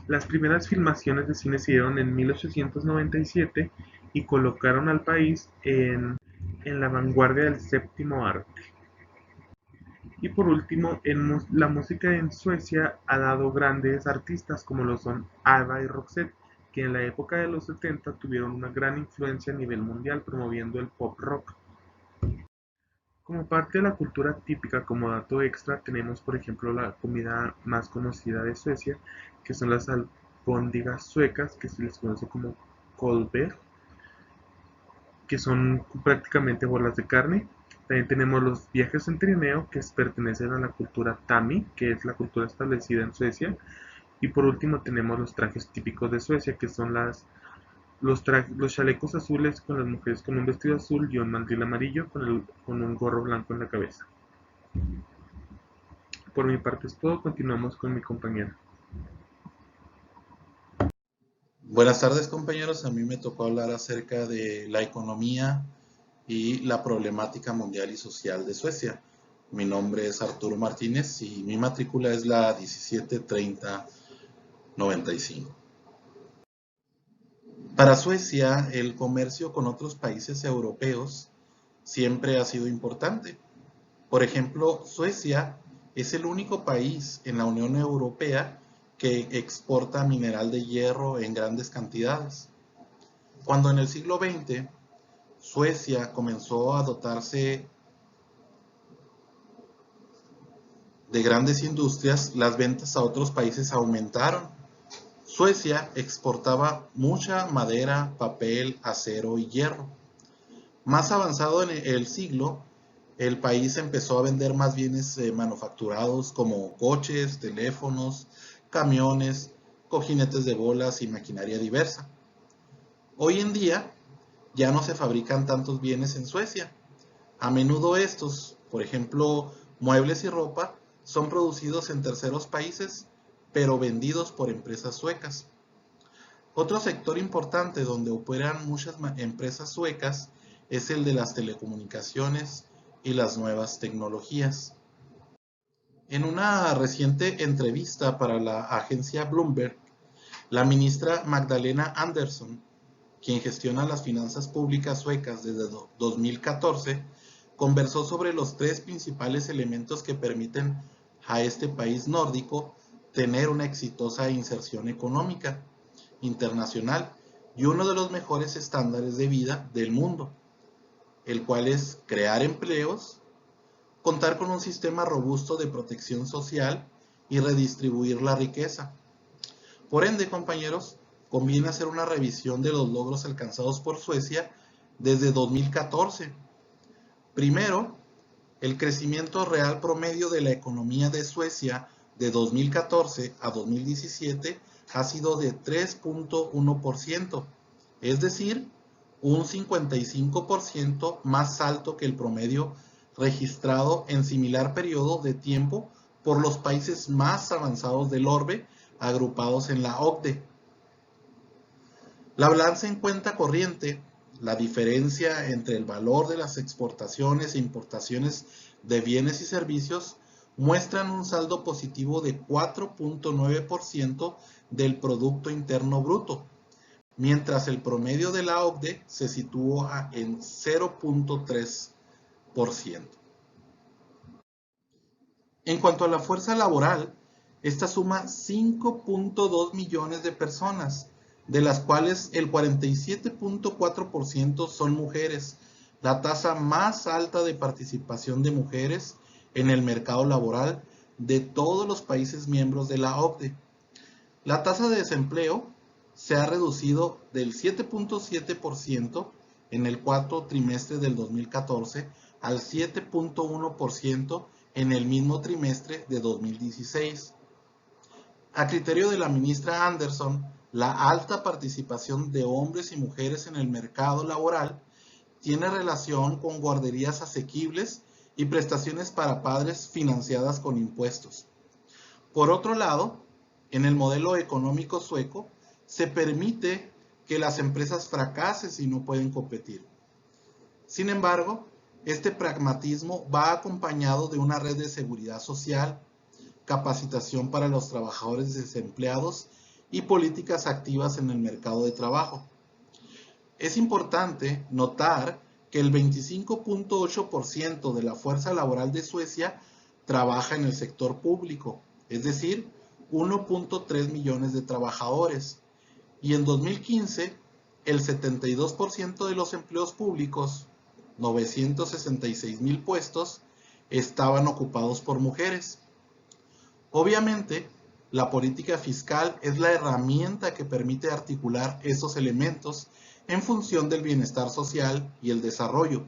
Las primeras filmaciones de cine se dieron en 1897 y colocaron al país en la vanguardia del séptimo arte. Y por último, la música en Suecia ha dado grandes artistas como lo son ABBA y Roxette, que en la época de los 70 tuvieron una gran influencia a nivel mundial promoviendo el pop rock. Como parte de la cultura típica, como dato extra, tenemos por ejemplo la comida más conocida de Suecia, que son las albóndigas suecas, que se les conoce como kolber, que son prácticamente bolas de carne. También tenemos los viajes en trineo, que pertenecen a la cultura Tami, que es la cultura establecida en Suecia. Y por último tenemos los trajes típicos de Suecia, que son los chalecos azules con las mujeres con un vestido azul y un mandil amarillo con un gorro blanco en la cabeza. Por mi parte es todo, continuamos con mi compañera. Buenas tardes, compañeros. A mí me tocó hablar acerca de la economía y la problemática mundial y social de Suecia. Mi nombre es Arturo Martínez y mi matrícula es la 173095. Para Suecia, el comercio con otros países europeos siempre ha sido importante. Por ejemplo, Suecia es el único país en la Unión Europea que exporta mineral de hierro en grandes cantidades. Cuando en el siglo XX Suecia comenzó a dotarse de grandes industrias, las ventas a otros países aumentaron. Suecia exportaba mucha madera, papel, acero y hierro. Más avanzado en el siglo, el país empezó a vender más bienes manufacturados como coches, teléfonos, camiones, cojinetes de bolas y maquinaria diversa. Hoy en día ya no se fabrican tantos bienes en Suecia, A menudo estos, por ejemplo, muebles y ropa, son producidos en terceros países, pero vendidos por empresas suecas. Otro sector importante donde operan muchas empresas suecas es el de las telecomunicaciones y las nuevas tecnologías. En una reciente entrevista para la agencia Bloomberg, la ministra Magdalena Andersson, quien gestiona las finanzas públicas suecas desde 2014, conversó sobre los tres principales elementos que permiten a este país nórdico tener una exitosa inserción económica internacional y uno de los mejores estándares de vida del mundo, el cual es crear empleos, contar con un sistema robusto de protección social y redistribuir la riqueza. Por ende, compañeros, conviene hacer una revisión de los logros alcanzados por Suecia desde 2014. Primero, el crecimiento real promedio de la economía de Suecia de 2014 a 2017 ha sido de 3.1%, es decir, un 55% más alto que el promedio registrado en similar periodo de tiempo por los países más avanzados del orbe agrupados en la OCDE. La balanza en cuenta corriente, la diferencia entre el valor de las exportaciones e importaciones de bienes y servicios, muestran un saldo positivo de 4.9% del Producto Interno Bruto, mientras el promedio de la OCDE se sitúa en 0.3%. En cuanto a la fuerza laboral, esta suma 5.2 millones de personas, de las cuales el 47.4% son mujeres, la tasa más alta de participación de mujeres en el mercado laboral de todos los países miembros de la OCDE. La tasa de desempleo se ha reducido del 7.7% en el cuarto trimestre del 2014 al 7.1% en el mismo trimestre de 2016. A criterio de la ministra Andersson, la alta participación de hombres y mujeres en el mercado laboral tiene relación con guarderías asequibles y prestaciones para padres financiadas con impuestos. Por otro lado, en el modelo económico sueco, se permite que las empresas fracasen si no pueden competir. Sin embargo, este pragmatismo va acompañado de una red de seguridad social, capacitación para los trabajadores desempleados y políticas activas en el mercado de trabajo. Es importante notar que el 25.8% de la fuerza laboral de Suecia trabaja en el sector público, es decir, 1.3 millones de trabajadores, y en 2015 el 72% de los empleos públicos, 966,000 puestos, estaban ocupados por mujeres. Obviamente, la política fiscal es la herramienta que permite articular esos elementos en función del bienestar social y el desarrollo.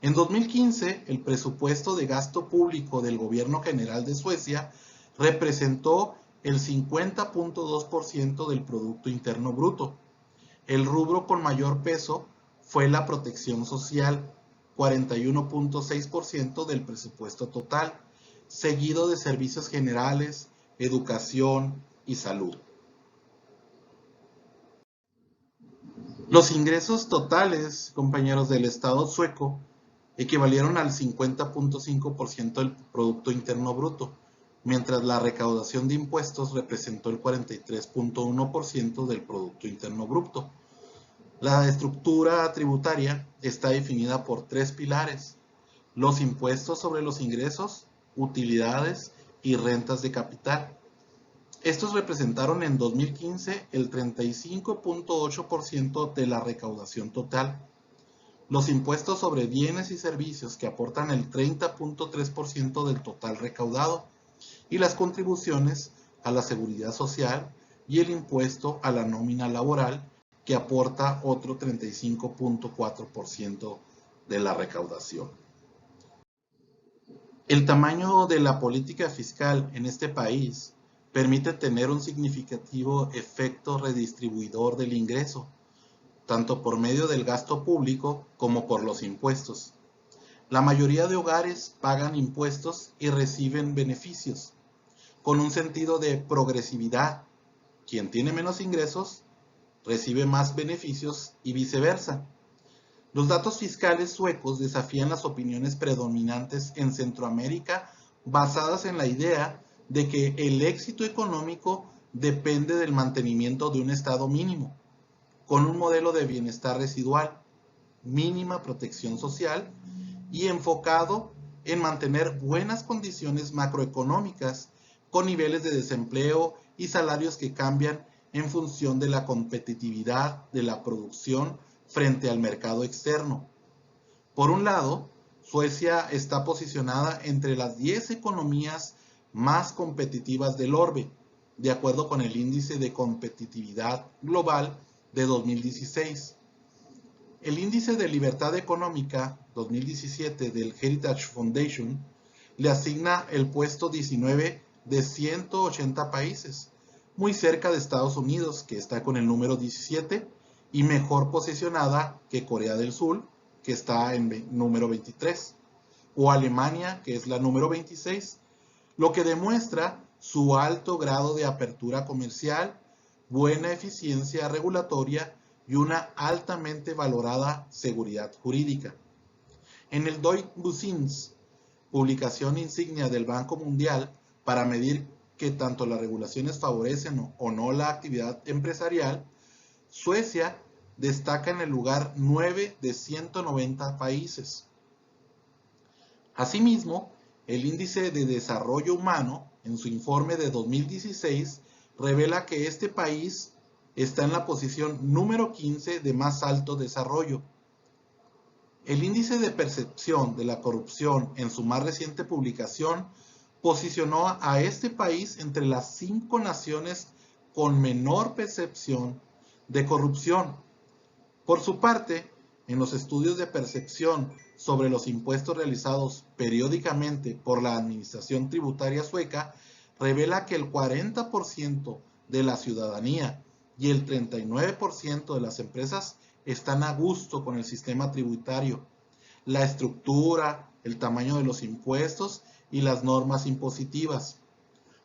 En 2015, el presupuesto de gasto público del Gobierno General de Suecia representó el 50.2% del Producto Interno Bruto. El rubro con mayor peso fue la protección social, 41.6% del presupuesto total, seguido de servicios generales, educación y salud. Los ingresos totales, compañeros, del Estado sueco equivalieron al 50.5% del Producto Interno Bruto, mientras la recaudación de impuestos representó el 43.1% del Producto Interno Bruto. La estructura tributaria está definida por tres pilares: los impuestos sobre los ingresos, utilidades y rentas de capital. Estos representaron en 2015 el 35.8% de la recaudación total. Los impuestos sobre bienes y servicios, que aportan el 30.3% del total recaudado, y las contribuciones a la seguridad social y el impuesto a la nómina laboral, que aporta otro 35.4% de la recaudación. El tamaño de la política fiscal en este país permite tener un significativo efecto redistribuidor del ingreso, tanto por medio del gasto público como por los impuestos. La mayoría de hogares pagan impuestos y reciben beneficios, con un sentido de progresividad. Quien tiene menos ingresos recibe más beneficios y viceversa. Los datos fiscales suecos desafían las opiniones predominantes en Centroamérica basadas en la idea de que el éxito económico depende del mantenimiento de un estado mínimo, con un modelo de bienestar residual, mínima protección social y enfocado en mantener buenas condiciones macroeconómicas con niveles de desempleo y salarios que cambian en función de la competitividad de la producción frente al mercado externo. Por un lado, Suecia está posicionada entre las 10 economías más competitivas del orbe, de acuerdo con el Índice de Competitividad Global de 2016. El Índice de Libertad Económica 2017 del Heritage Foundation le asigna el puesto 19 de 180 países, muy cerca de Estados Unidos, que está con el número 17, y mejor posicionada que Corea del Sur, que está en número 23, o Alemania, que es la número 26, lo que demuestra su alto grado de apertura comercial, buena eficiencia regulatoria y una altamente valorada seguridad jurídica. En el Deutsche Business, publicación insignia del Banco Mundial para medir que tanto las regulaciones favorecen o no la actividad empresarial, Suecia destaca en el lugar 9 de 190 países. Asimismo, el Índice de Desarrollo Humano, en su informe de 2016, revela que este país está en la posición número 15 de más alto desarrollo. El Índice de Percepción de la Corrupción, en su más reciente publicación, posicionó a este país entre las 5 naciones con menor percepción de corrupción. Por su parte, en los estudios de percepción sobre los impuestos realizados periódicamente por la Administración Tributaria Sueca, revela que el 40% de la ciudadanía y el 39% de las empresas están a gusto con el sistema tributario, la estructura, el tamaño de los impuestos y las normas impositivas.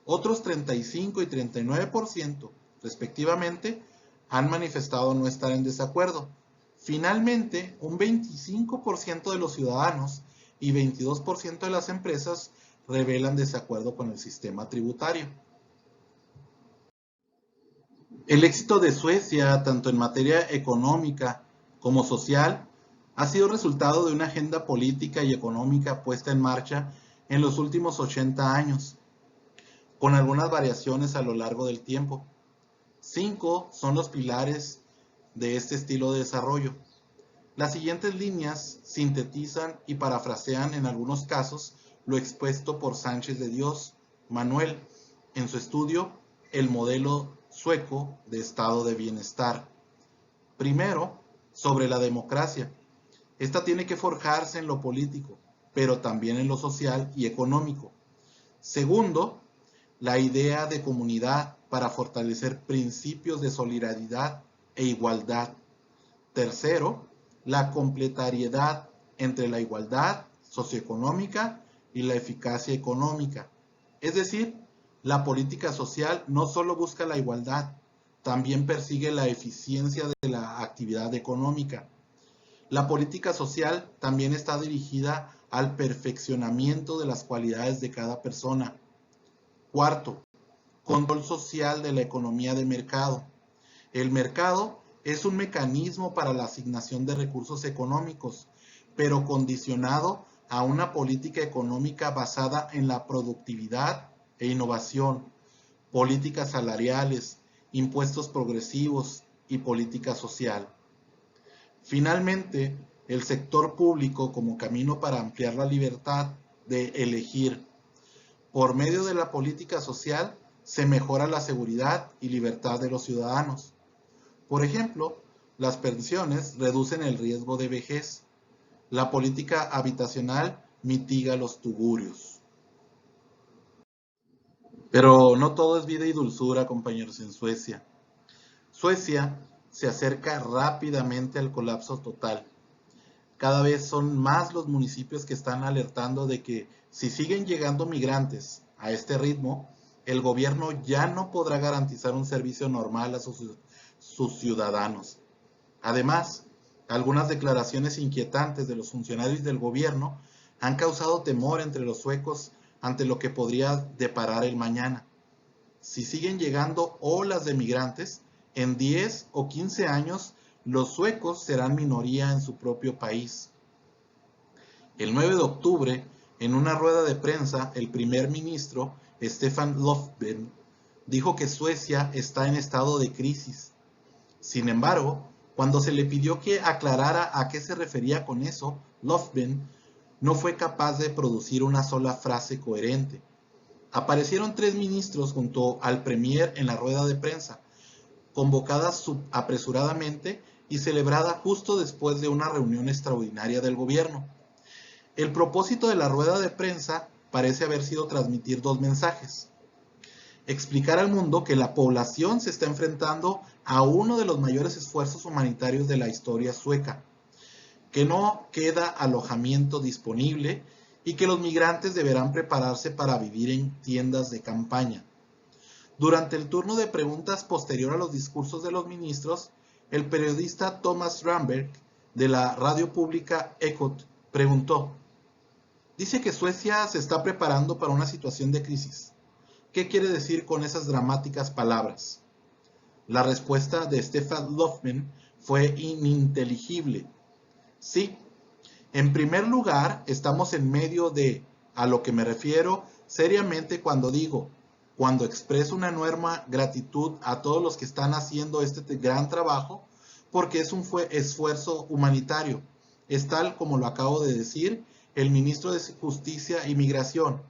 Otros 35 y 39%, respectivamente, han manifestado no estar en desacuerdo. Finalmente, un 25% de los ciudadanos y 22% de las empresas revelan desacuerdo con el sistema tributario. El éxito de Suecia, tanto en materia económica como social, ha sido resultado de una agenda política y económica puesta en marcha en los últimos 80 años, con algunas variaciones a lo largo del tiempo. 5 son los pilares de este estilo de desarrollo. Las siguientes líneas sintetizan y parafrasean en algunos casos lo expuesto por Sánchez de Dios Manuel en su estudio El modelo sueco de estado de bienestar. Primero, sobre la democracia. Esta tiene que forjarse en lo político, pero también en lo social y económico. Segundo, la idea de comunidad para fortalecer principios de solidaridad e igualdad. Tercero, la complementariedad entre la igualdad socioeconómica y la eficacia económica. Es decir, la política social no solo busca la igualdad, también persigue la eficiencia de la actividad económica. La política social también está dirigida al perfeccionamiento de las cualidades de cada persona. Cuarto, control social de la economía de mercado. El mercado es un mecanismo para la asignación de recursos económicos, pero condicionado a una política económica basada en la productividad e innovación, políticas salariales, impuestos progresivos y política social. Finalmente, el sector público como camino para ampliar la libertad de elegir. Por medio de la política social se mejora la seguridad y libertad de los ciudadanos. Por ejemplo, las pensiones reducen el riesgo de vejez. La política habitacional mitiga los tugurios. Pero no todo es vida y dulzura, compañeros, en Suecia. Suecia se acerca rápidamente al colapso total. Cada vez son más los municipios que están alertando de que si siguen llegando migrantes a este ritmo, el gobierno ya no podrá garantizar un servicio normal a sus ciudadanos. Además, algunas declaraciones inquietantes de los funcionarios del gobierno han causado temor entre los suecos ante lo que podría deparar el mañana. Si siguen llegando olas de migrantes, en 10 o 15 años los suecos serán minoría en su propio país. El 9 de octubre, en una rueda de prensa, el primer ministro, Stefan Löfven, dijo que Suecia está en estado de crisis. Sin embargo, cuando se le pidió que aclarara a qué se refería con eso, Löfven no fue capaz de producir una sola frase coherente. Aparecieron 3 ministros junto al premier en la rueda de prensa, convocada apresuradamente y celebrada justo después de una reunión extraordinaria del gobierno. El propósito de la rueda de prensa parece haber sido transmitir 2 mensajes. Explicar al mundo que la población se está enfrentando a uno de los mayores esfuerzos humanitarios de la historia sueca, que no queda alojamiento disponible y que los migrantes deberán prepararse para vivir en tiendas de campaña. Durante el turno de preguntas posterior a los discursos de los ministros, el periodista Thomas Ramberg de la radio pública Ekot preguntó: dice que Suecia se está preparando para una situación de crisis. ¿Qué quiere decir con esas dramáticas palabras? La respuesta de Stefan Löfven fue ininteligible. Sí, en primer lugar, estamos en medio de, a lo que me refiero seriamente cuando expreso una enorme gratitud a todos los que están haciendo este gran trabajo, porque es un esfuerzo humanitario. Es tal como lo acabo de decir el ministro de Justicia y Migración.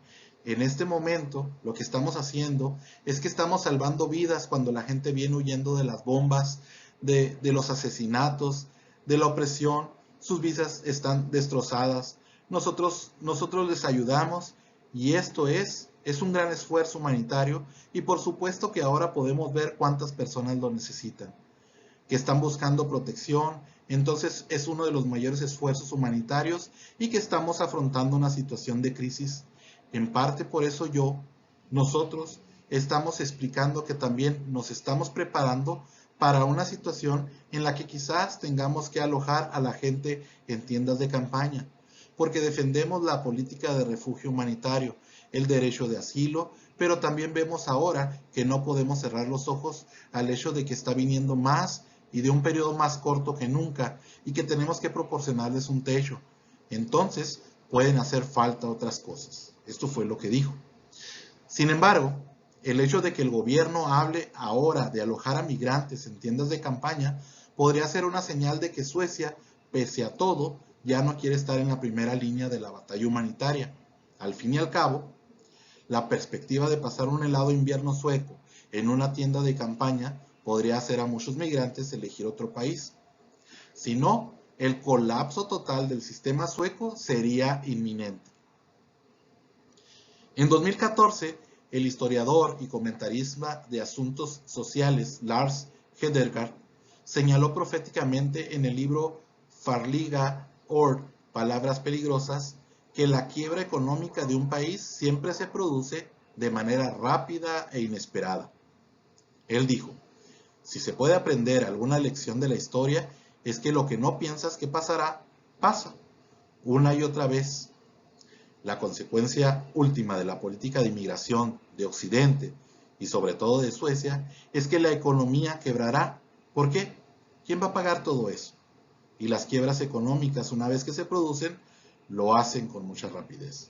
En este momento, lo que estamos haciendo es que estamos salvando vidas cuando la gente viene huyendo de las bombas, de los asesinatos, de la opresión. Sus vidas están destrozadas. Nosotros les ayudamos y esto es un gran esfuerzo humanitario y por supuesto que ahora podemos ver cuántas personas lo necesitan, que están buscando protección. Entonces es uno de los mayores esfuerzos humanitarios y que estamos afrontando una situación de crisis. En parte por eso nosotros estamos explicando que también nos estamos preparando para una situación en la que quizás tengamos que alojar a la gente en tiendas de campaña, porque defendemos la política de refugio humanitario, el derecho de asilo, pero también vemos ahora que no podemos cerrar los ojos al hecho de que está viniendo más y de un periodo más corto que nunca y que tenemos que proporcionarles un techo. Entonces pueden hacer falta otras cosas. Esto fue lo que dijo. Sin embargo, el hecho de que el gobierno hable ahora de alojar a migrantes en tiendas de campaña podría ser una señal de que Suecia, pese a todo, ya no quiere estar en la primera línea de la batalla humanitaria. Al fin y al cabo, la perspectiva de pasar un helado invierno sueco en una tienda de campaña podría hacer a muchos migrantes elegir otro país. Si no, el colapso total del sistema sueco sería inminente. En 2014, el historiador y comentarista de asuntos sociales Lars Hedegaard señaló proféticamente en el libro Farliga Ord, Palabras Peligrosas, que la quiebra económica de un país siempre se produce de manera rápida e inesperada. Él dijo: si se puede aprender alguna lección de la historia, es que lo que no piensas que pasará, pasa, una y otra vez. La consecuencia última de la política de inmigración de Occidente y sobre todo de Suecia es que la economía quebrará. ¿Por qué? ¿Quién va a pagar todo eso? Y las quiebras económicas, una vez que se producen, lo hacen con mucha rapidez.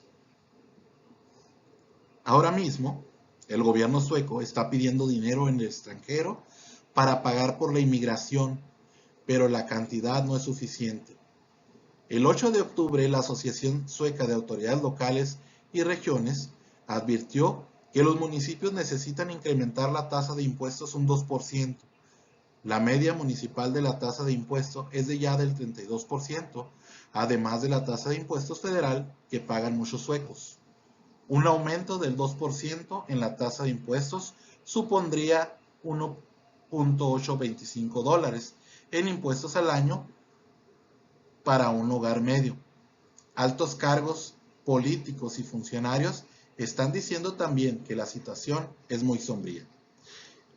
Ahora mismo, el gobierno sueco está pidiendo dinero en el extranjero para pagar por la inmigración, pero la cantidad no es suficiente. El 8 de octubre, la Asociación Sueca de Autoridades Locales y Regiones advirtió que los municipios necesitan incrementar la tasa de impuestos un 2%. La media municipal de la tasa de impuestos es de ya del 32%, además de la tasa de impuestos federal que pagan muchos suecos. Un aumento del 2% en la tasa de impuestos supondría $1.825 en impuestos al año para un hogar medio. Altos cargos políticos y funcionarios están diciendo también que la situación es muy sombría.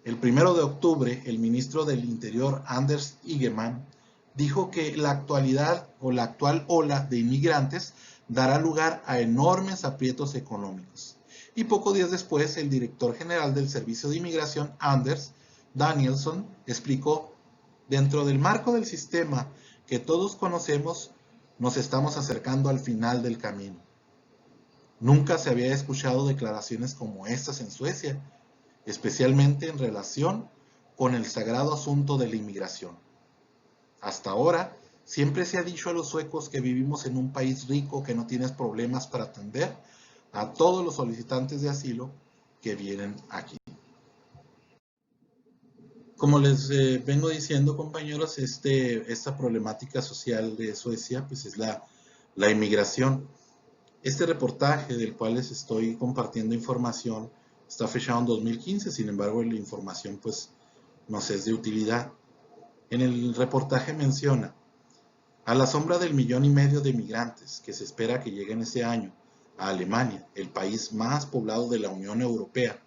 El 1 de octubre, el ministro del Interior, Anders Ygeman, dijo que la actual ola de inmigrantes dará lugar a enormes aprietos económicos. Y pocos días después, el director general del Servicio de Inmigración, Anders Danielsson, explicó: dentro del marco del sistema que todos conocemos, nos estamos acercando al final del camino. Nunca se había escuchado declaraciones como estas en Suecia, especialmente en relación con el sagrado asunto de la inmigración. Hasta ahora, siempre se ha dicho a los suecos que vivimos en un país rico que no tiene problemas para atender a todos los solicitantes de asilo que vienen aquí. Como les vengo diciendo, compañeros, esta problemática social de Suecia pues es la inmigración. Este reportaje del cual les estoy compartiendo información está fechado en 2015, sin embargo la información pues nos es de utilidad. En el reportaje menciona: a la sombra del 1,5 millones de migrantes que se espera que lleguen este año a Alemania, el país más poblado de la Unión Europea,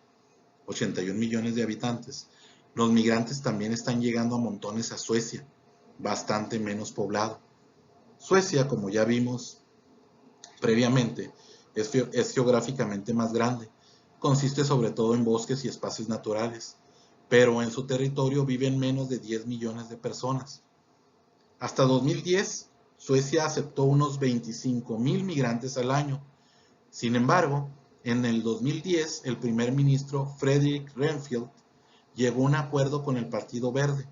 81 millones de habitantes, los migrantes también están llegando a montones a Suecia, bastante menos poblado. Suecia, como ya vimos previamente, es geográficamente más grande, consiste sobre todo en bosques y espacios naturales, pero en su territorio viven menos de 10 millones de personas. Hasta 2010, Suecia aceptó unos 25,000 migrantes al año. Sin embargo, en el 2010, el primer ministro Fredrik Reinfeldt llegó a un acuerdo con el Partido Verde,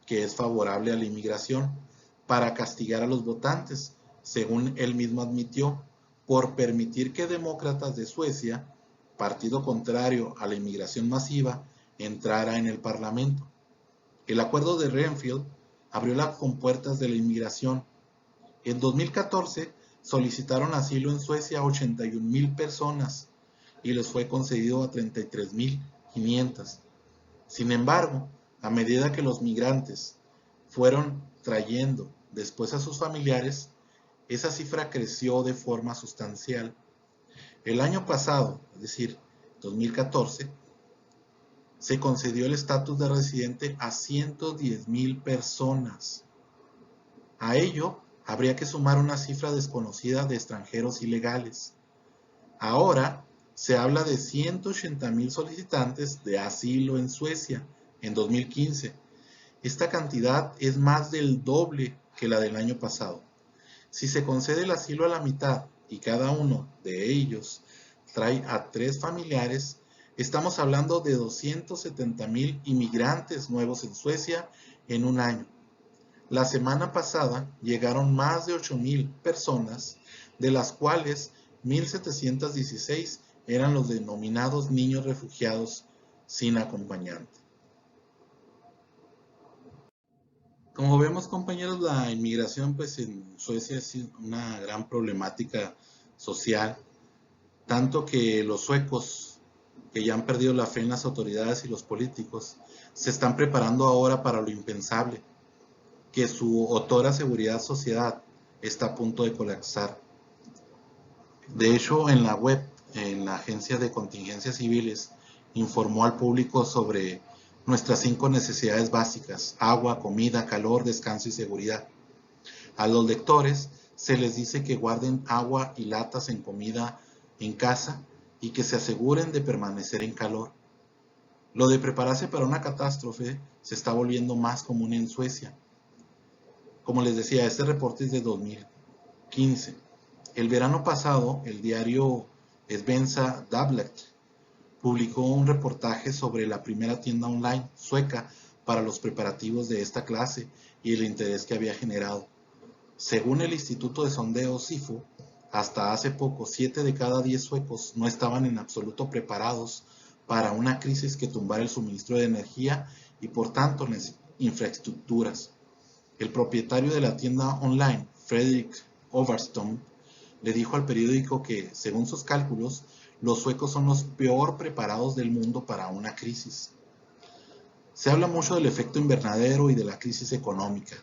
que es favorable a la inmigración, para castigar a los votantes, según él mismo admitió, por permitir que demócratas de Suecia, partido contrario a la inmigración masiva, entrara en el Parlamento. El acuerdo de Reinfeldt abrió las compuertas de la inmigración. En 2014 solicitaron asilo en Suecia a 81,000 personas y les fue concedido a 33,500. Sin embargo, a medida que los migrantes fueron trayendo después a sus familiares, esa cifra creció de forma sustancial. El año pasado, es decir, 2014, se concedió el estatus de residente a 110,000 personas. A ello, habría que sumar una cifra desconocida de extranjeros ilegales. Ahora, se habla de 180,000 solicitantes de asilo en Suecia en 2015. Esta cantidad es más del doble que la del año pasado. Si se concede el asilo a la mitad y cada uno de ellos trae a 3 familiares, estamos hablando de 270,000 inmigrantes nuevos en Suecia en un año. La semana pasada llegaron más de 8,000 personas, de las cuales 1,716 eran los denominados niños refugiados sin acompañante. Como vemos, compañeros, la inmigración pues en Suecia es una gran problemática social, tanto que los suecos, que ya han perdido la fe en las autoridades y los políticos, se están preparando ahora para lo impensable, que su otrora seguridad sociedad está a punto de colapsar. De hecho, en la web, en la Agencia de Contingencias Civiles, informó al público sobre nuestras 5 necesidades básicas: agua, comida, calor, descanso y seguridad. A los lectores se les dice que guarden agua y latas en comida en casa y que se aseguren de permanecer en calor. Lo de prepararse para una catástrofe se está volviendo más común en Suecia. Como les decía, este reporte es de 2015. El verano pasado, el diario Svenska Dagbladet publicó un reportaje sobre la primera tienda online sueca para los preparativos de esta clase y el interés que había generado. Según el Instituto de Sondeo SIFO, hasta hace poco 7 de cada 10 suecos no estaban en absoluto preparados para una crisis que tumbara el suministro de energía y por tanto las infraestructuras. El propietario de la tienda online, Fredrik Overstone, le dijo al periódico que, según sus cálculos, los suecos son los peor preparados del mundo para una crisis. Se habla mucho del efecto invernadero y de la crisis económica.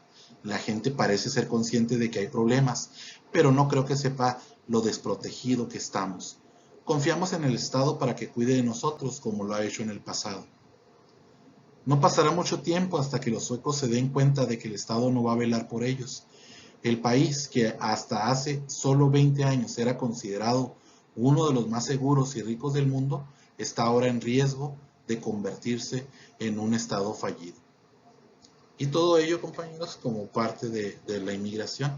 La gente parece ser consciente de que hay problemas, pero no creo que sepa lo desprotegido que estamos. Confiamos en el Estado para que cuide de nosotros como lo ha hecho en el pasado. No pasará mucho tiempo hasta que los suecos se den cuenta de que el Estado no va a velar por ellos. El país, que hasta hace solo 20 años era considerado uno de los más seguros y ricos del mundo, está ahora en riesgo de convertirse en un Estado fallido. Y todo ello, compañeros, como parte de la inmigración.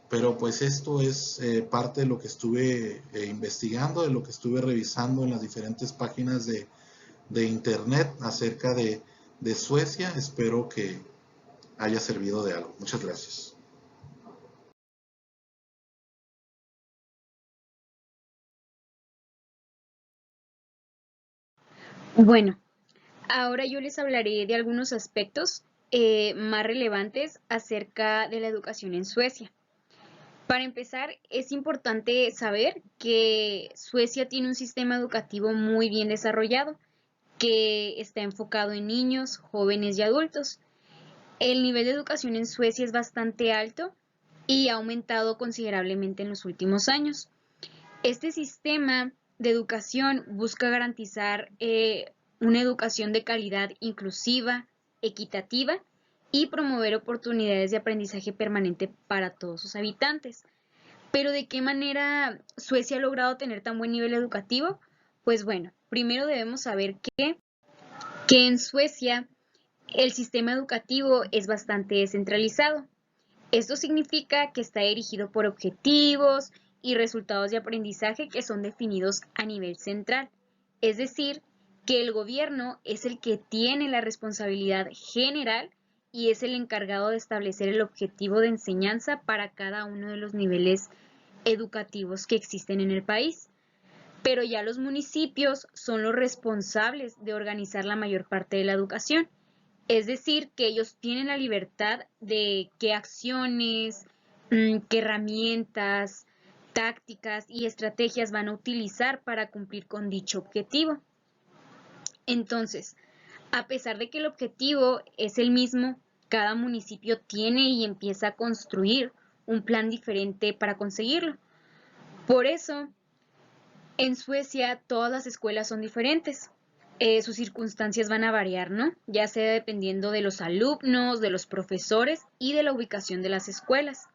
Pero pues esto es parte de lo que estuve investigando, de lo que estuve revisando en las diferentes páginas de internet acerca de Suecia. Espero que haya servido de algo. Muchas gracias. Bueno, ahora yo les hablaré de algunos aspectos más relevantes acerca de la educación en Suecia. Para empezar, es importante saber que Suecia tiene un sistema educativo muy bien desarrollado, que está enfocado en niños, jóvenes y adultos. El nivel de educación en Suecia es bastante alto y ha aumentado considerablemente en los últimos años. Este sistema de educación busca garantizar una educación de calidad inclusiva, equitativa y promover oportunidades de aprendizaje permanente para todos sus habitantes. Pero ¿de qué manera Suecia ha logrado tener tan buen nivel educativo? Pues bueno, primero debemos saber que en Suecia el sistema educativo es bastante descentralizado. Esto significa que está dirigido por objetivos y resultados de aprendizaje que son definidos a nivel central. Es decir, que el gobierno es el que tiene la responsabilidad general y es el encargado de establecer el objetivo de enseñanza para cada uno de los niveles educativos que existen en el país. Pero ya los municipios son los responsables de organizar la mayor parte de la educación. Es decir, que ellos tienen la libertad de qué acciones, qué herramientas, tácticas y estrategias van a utilizar para cumplir con dicho objetivo. Entonces, a pesar de que el objetivo es el mismo, cada municipio tiene y empieza a construir un plan diferente para conseguirlo. Por eso, en Suecia todas las escuelas son diferentes. Sus circunstancias van a variar, ¿no? Ya sea dependiendo de los alumnos, de los profesores y de la ubicación de las escuelas.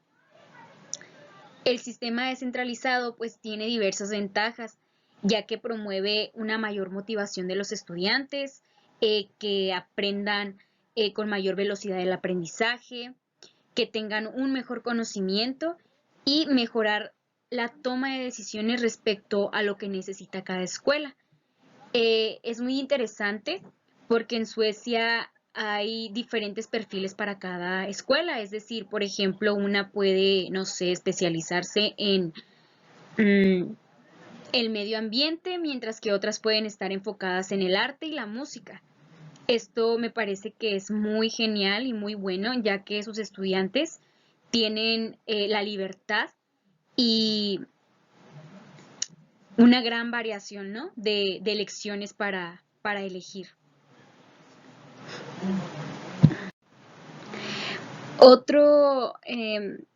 El sistema descentralizado pues tiene diversas ventajas, ya que promueve una mayor motivación de los estudiantes, que aprendan con mayor velocidad el aprendizaje, que tengan un mejor conocimiento y mejorar la toma de decisiones respecto a lo que necesita cada escuela. Es muy interesante porque en Suecia hay diferentes perfiles para cada escuela, es decir, por ejemplo, una puede, no sé, especializarse en el medio ambiente, mientras que otras pueden estar enfocadas en el arte y la música. Esto me parece que es muy genial y muy bueno, ya que sus estudiantes tienen la libertad y una gran variación, ¿no? de elecciones para elegir. Otro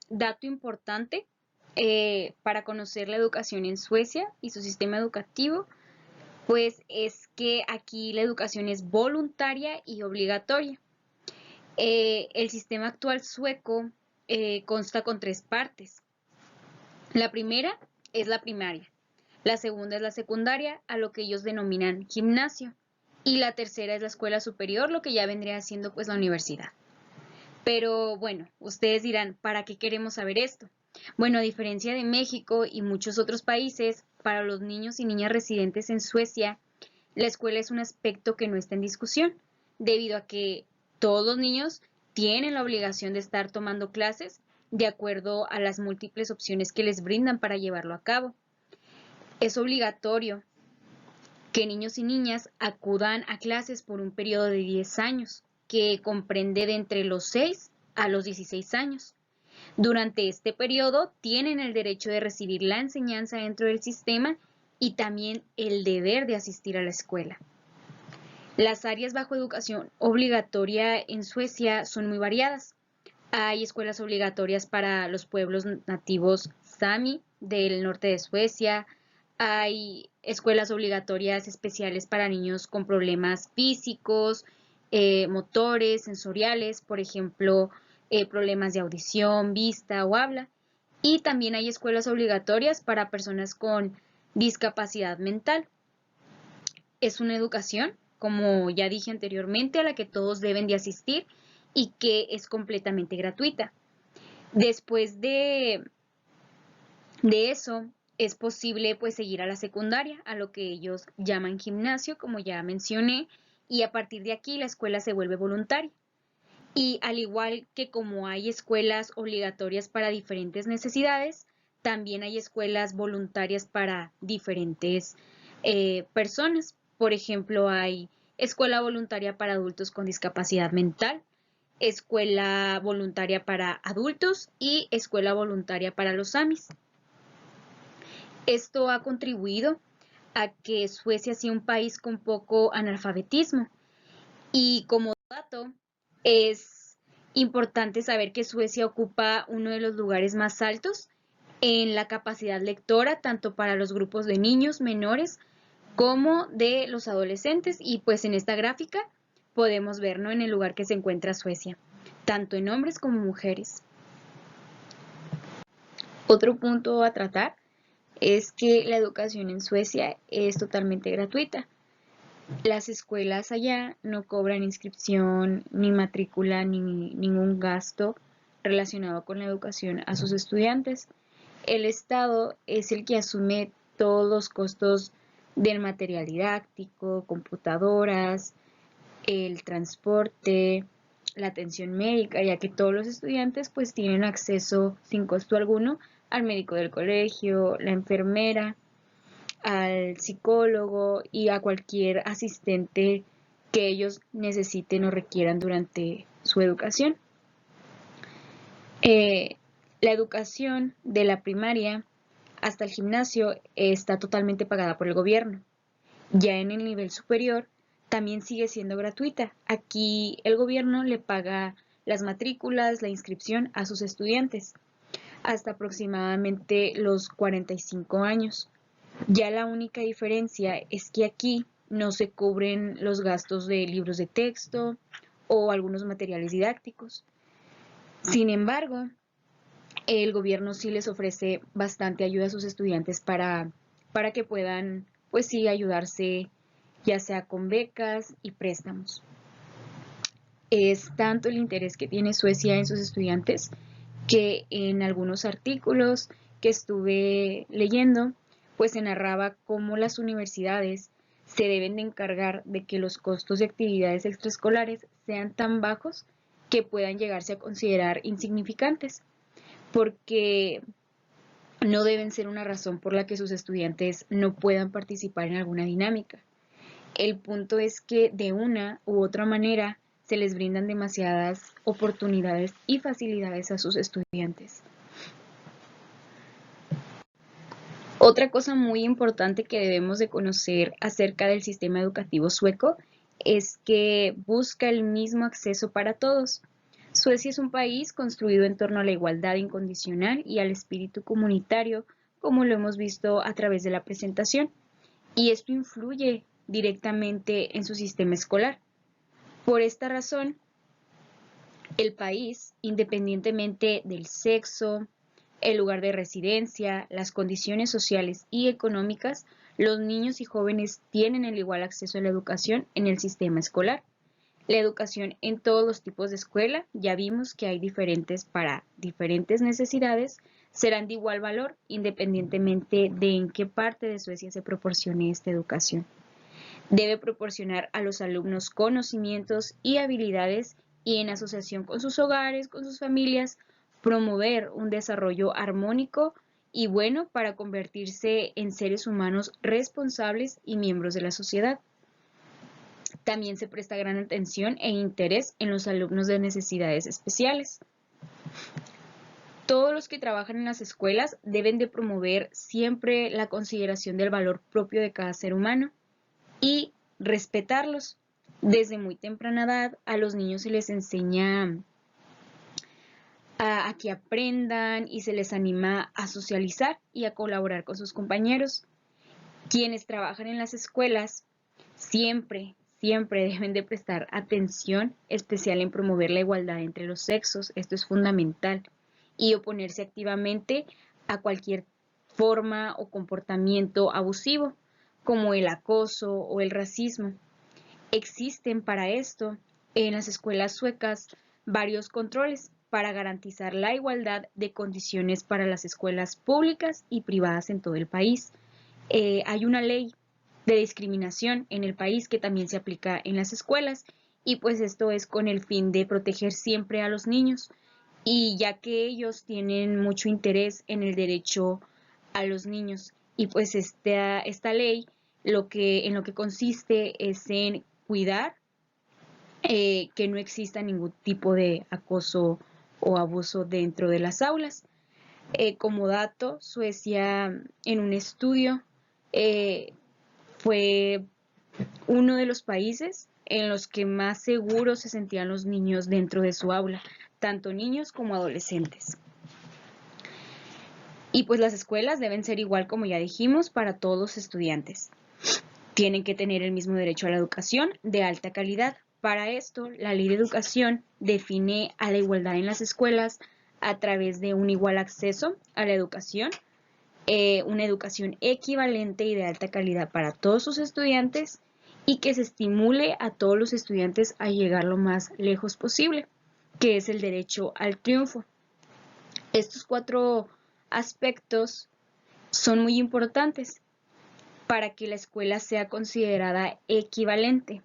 dato importante para conocer la educación en Suecia y su sistema educativo, pues es que aquí la educación es voluntaria y obligatoria. El sistema actual sueco consta con 3 partes. La primera es la primaria, la segunda es la secundaria, a lo que ellos denominan gimnasio, y la tercera es la escuela superior, lo que ya vendría siendo pues la universidad. Pero bueno, ustedes dirán, ¿para qué queremos saber esto? Bueno, a diferencia de México y muchos otros países, para los niños y niñas residentes en Suecia, la escuela es un aspecto que no está en discusión, debido a que todos los niños tienen la obligación de estar tomando clases de acuerdo a las múltiples opciones que les brindan para llevarlo a cabo. Es obligatorio que niños y niñas acudan a clases por un periodo de 10 años, que comprende de entre los 6 a los 16 años. Durante este periodo tienen el derecho de recibir la enseñanza dentro del sistema y también el deber de asistir a la escuela. Las áreas bajo educación obligatoria en Suecia son muy variadas. Hay escuelas obligatorias para los pueblos nativos Sami del norte de Suecia. Hay escuelas obligatorias especiales para niños con problemas físicos, motores, sensoriales, por ejemplo, problemas de audición, vista o habla. Y también hay escuelas obligatorias para personas con discapacidad mental. Es una educación, como ya dije anteriormente, a la que todos deben de asistir y que es completamente gratuita. Después de eso, es posible pues seguir a la secundaria, a lo que ellos llaman gimnasio, como ya mencioné, y a partir de aquí la escuela se vuelve voluntaria. Y al igual que como hay escuelas obligatorias para diferentes necesidades, también hay escuelas voluntarias para diferentes personas. Por ejemplo, hay escuela voluntaria para adultos con discapacidad mental, escuela voluntaria para adultos y escuela voluntaria para los SAMIs. Esto ha contribuido a que Suecia sea un país con poco analfabetismo. Y como dato, es importante saber que Suecia ocupa uno de los lugares más altos en la capacidad lectora, tanto para los grupos de niños menores como de los adolescentes. Y pues en esta gráfica podemos ver, ¿no?, en el lugar que se encuentra Suecia, tanto en hombres como mujeres. Otro punto a tratar es que la educación en Suecia es totalmente gratuita. Las escuelas allá no cobran inscripción, ni matrícula, ni ningún gasto relacionado con la educación a sus estudiantes. El Estado es el que asume todos los costos del material didáctico, computadoras, el transporte, la atención médica, ya que todos los estudiantes pues tienen acceso sin costo alguno al médico del colegio, la enfermera, al psicólogo y a cualquier asistente que ellos necesiten o requieran durante su educación. La educación de la primaria hasta el gimnasio está totalmente pagada por el gobierno. Ya en el nivel superior también sigue siendo gratuita. Aquí el gobierno le paga las matrículas, la inscripción a sus estudiantes hasta aproximadamente los 45 años. Ya la única diferencia es que aquí no se cubren los gastos de libros de texto o algunos materiales didácticos. Sin embargo, el gobierno sí les ofrece bastante ayuda a sus estudiantes para que puedan, pues sí, ayudarse ya sea con becas y préstamos. Es tanto el interés que tiene Suecia en sus estudiantes que en algunos artículos que estuve leyendo, pues se narraba cómo las universidades se deben de encargar de que los costos de actividades extraescolares sean tan bajos que puedan llegarse a considerar insignificantes, porque no deben ser una razón por la que sus estudiantes no puedan participar en alguna dinámica. El punto es que de una u otra manera se les brindan demasiadas oportunidades y facilidades a sus estudiantes. Otra cosa muy importante que debemos de conocer acerca del sistema educativo sueco es que busca el mismo acceso para todos. Suecia es un país construido en torno a la igualdad incondicional y al espíritu comunitario, como lo hemos visto a través de la presentación, y esto influye directamente en su sistema escolar. Por esta razón, el país, independientemente del sexo, el lugar de residencia, las condiciones sociales y económicas, los niños y jóvenes tienen el igual acceso a la educación en el sistema escolar. La educación en todos los tipos de escuela, ya vimos que hay diferentes para diferentes necesidades, serán de igual valor independientemente de en qué parte de Suecia se proporcione esta educación. Debe proporcionar a los alumnos conocimientos y habilidades y en asociación con sus hogares, con sus familias, promover un desarrollo armónico y bueno para convertirse en seres humanos responsables y miembros de la sociedad. También se presta gran atención e interés en los alumnos de necesidades especiales. Todos los que trabajan en las escuelas deben de promover siempre la consideración del valor propio de cada ser humano y respetarlos. Desde muy temprana edad a los niños se les enseña a que aprendan y se les anima a socializar y a colaborar con sus compañeros. Quienes trabajan en las escuelas siempre deben de prestar atención especial en promover la igualdad entre los sexos, esto es fundamental, y oponerse activamente a cualquier forma o comportamiento abusivo, como el acoso o el racismo. Existen para esto en las escuelas suecas varios controles para garantizar la igualdad de condiciones para las escuelas públicas y privadas en todo el país. Hay una ley de discriminación en el país que también se aplica en las escuelas y pues esto es con el fin de proteger siempre a los niños y ya que ellos tienen mucho interés en el derecho a los niños y pues esta ley en lo que consiste es en cuidar que no exista ningún tipo de acoso o abuso dentro de las aulas. Como dato, Suecia en un estudio fue uno de los países en los que más seguros se sentían los niños dentro de su aula, tanto niños como adolescentes. Y pues las escuelas deben ser igual, como ya dijimos, para todos los estudiantes. Tienen que tener el mismo derecho a la educación de alta calidad. Para esto, la Ley de Educación define a la igualdad en las escuelas a través de un igual acceso a la educación, una educación equivalente y de alta calidad para todos sus estudiantes y que se estimule a todos los estudiantes a llegar lo más lejos posible, que es el derecho al triunfo. Estos 4 aspectos son muy importantes para que la escuela sea considerada equivalente.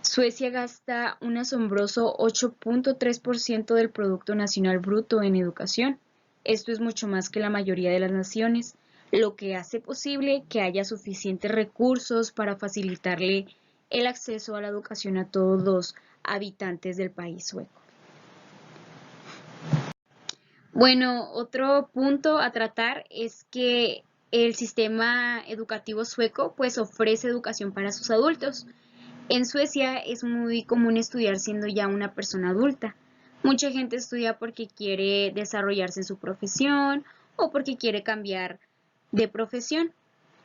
Suecia gasta un asombroso 8.3% del Producto Nacional Bruto en educación. Esto es mucho más que la mayoría de las naciones, lo que hace posible que haya suficientes recursos para facilitarle el acceso a la educación a todos los habitantes del país sueco. Bueno, otro punto a tratar es que el sistema educativo sueco pues ofrece educación para sus adultos. En Suecia es muy común estudiar siendo ya una persona adulta. Mucha gente estudia porque quiere desarrollarse en su profesión o porque quiere cambiar de profesión.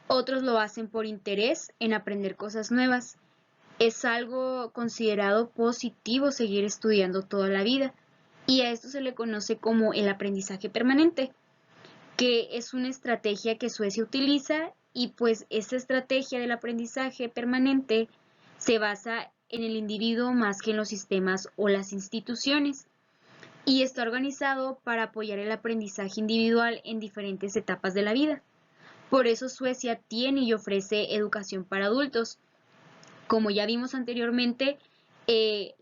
Otros lo hacen por interés en aprender cosas nuevas. Es algo considerado positivo seguir estudiando toda la vida y a esto se le conoce como el aprendizaje permanente, que es una estrategia que Suecia utiliza y pues esta estrategia del aprendizaje permanente se basa en el individuo más que en los sistemas o las instituciones y está organizado para apoyar el aprendizaje individual en diferentes etapas de la vida. Por eso Suecia tiene y ofrece educación para adultos. Como ya vimos anteriormente, el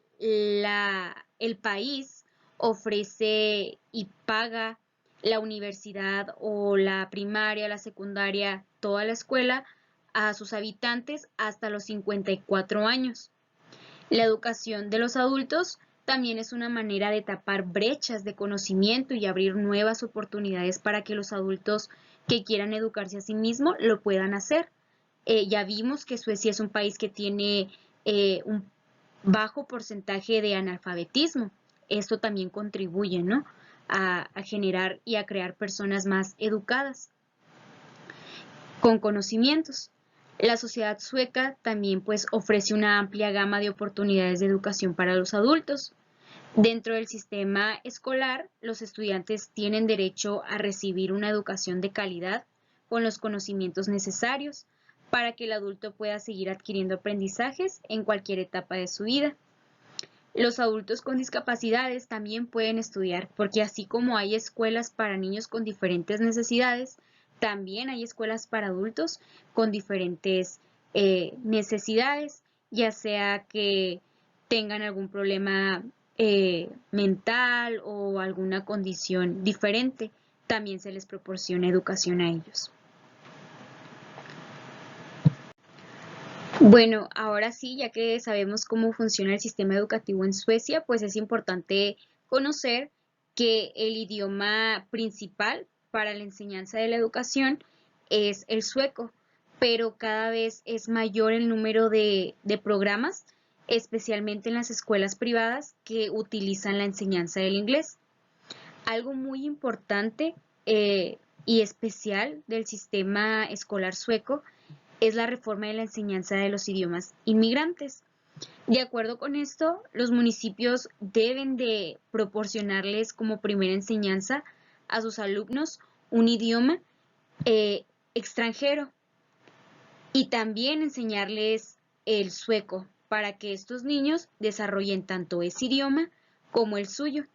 país ofrece y paga la universidad o la primaria, la secundaria, toda la escuela a sus habitantes hasta los 54 años. La educación de los adultos también es una manera de tapar brechas de conocimiento y abrir nuevas oportunidades para que los adultos que quieran educarse a sí mismos lo puedan hacer. Ya vimos que Suecia es un país que tiene un bajo porcentaje de analfabetismo. Esto también contribuye, ¿no?, a generar y a crear personas más educadas, con conocimientos. La sociedad sueca también pues ofrece una amplia gama de oportunidades de educación para los adultos. Dentro del sistema escolar, los estudiantes tienen derecho a recibir una educación de calidad con los conocimientos necesarios para que el adulto pueda seguir adquiriendo aprendizajes en cualquier etapa de su vida. Los adultos con discapacidades también pueden estudiar, porque así como hay escuelas para niños con diferentes necesidades, también hay escuelas para adultos con diferentes necesidades, ya sea que tengan algún problema mental o alguna condición diferente, también se les proporciona educación a ellos. Bueno, ahora sí, ya que sabemos cómo funciona el sistema educativo en Suecia, pues es importante conocer que el idioma principal para la enseñanza de la educación es el sueco, pero cada vez es mayor el número de programas, especialmente en las escuelas privadas, que utilizan la enseñanza del inglés. Algo muy importante y especial del sistema escolar sueco es la reforma de la enseñanza de los idiomas inmigrantes. De acuerdo con esto, los municipios deben de proporcionarles como primera enseñanza a sus alumnos un idioma extranjero y también enseñarles el sueco para que estos niños desarrollen tanto ese idioma como el suyo.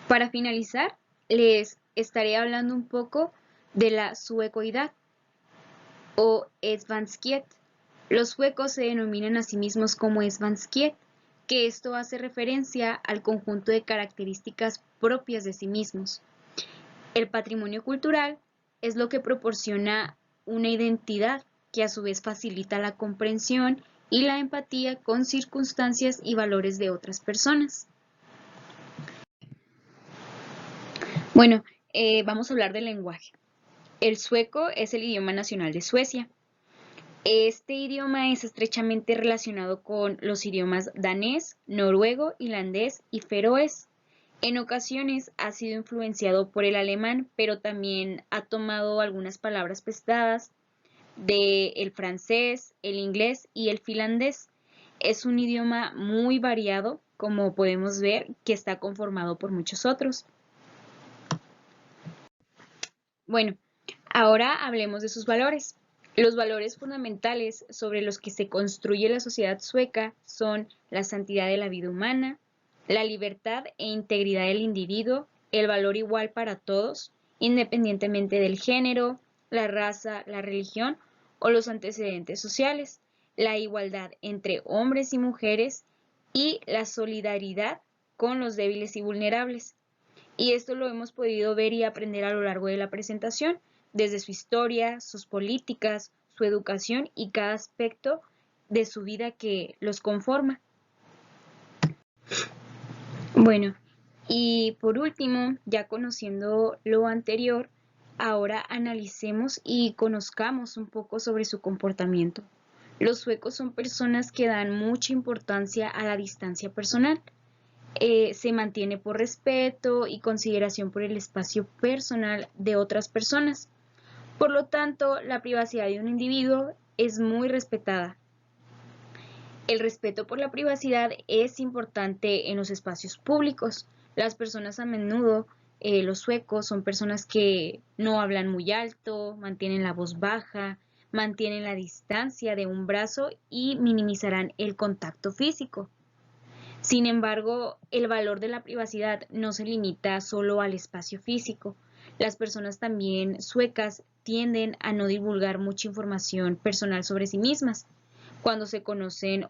Para finalizar, les estaré hablando un poco de la suecoidad o svenskhet. Los suecos se denominan a sí mismos como svenskhet, que esto hace referencia al conjunto de características propias de sí mismos. El patrimonio cultural es lo que proporciona una identidad que a su vez facilita la comprensión y la empatía con circunstancias y valores de otras personas. Bueno, vamos a hablar del lenguaje. El sueco es el idioma nacional de Suecia. Este idioma es estrechamente relacionado con los idiomas danés, noruego, irlandés y feroés. En ocasiones ha sido influenciado por el alemán, pero también ha tomado algunas palabras prestadas del francés, el inglés y el finlandés. Es un idioma muy variado, como podemos ver, que está conformado por muchos otros. Bueno, ahora hablemos de sus valores. Los valores fundamentales sobre los que se construye la sociedad sueca son la santidad de la vida humana, la libertad e integridad del individuo, el valor igual para todos, independientemente del género, la raza, la religión o los antecedentes sociales, la igualdad entre hombres y mujeres y la solidaridad con los débiles y vulnerables. Y esto lo hemos podido ver y aprender a lo largo de la presentación, desde su historia, sus políticas, su educación y cada aspecto de su vida que los conforma. Bueno, y por último, ya conociendo lo anterior, ahora analicemos y conozcamos un poco sobre su comportamiento. Los suecos son personas que dan mucha importancia a la distancia personal. Se mantiene por respeto y consideración por el espacio personal de otras personas. Por lo tanto, la privacidad de un individuo es muy respetada. El respeto por la privacidad es importante en los espacios públicos. Las personas a menudo, los suecos, son personas que no hablan muy alto, mantienen la voz baja, mantienen la distancia de un brazo y minimizarán el contacto físico. Sin embargo, el valor de la privacidad no se limita solo al espacio físico. Las personas también suecas tienden a no divulgar mucha información personal sobre sí mismas cuando se conocen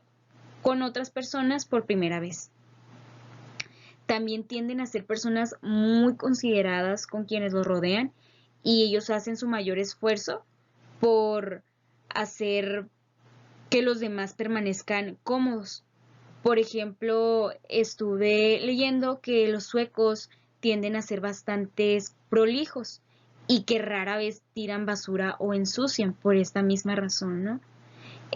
con otras personas por primera vez. También tienden a ser personas muy consideradas con quienes los rodean y ellos hacen su mayor esfuerzo por hacer que los demás permanezcan cómodos. Por ejemplo, estuve leyendo que los suecos tienden a ser bastante prolijos y que rara vez tiran basura o ensucian por esta misma razón, ¿no?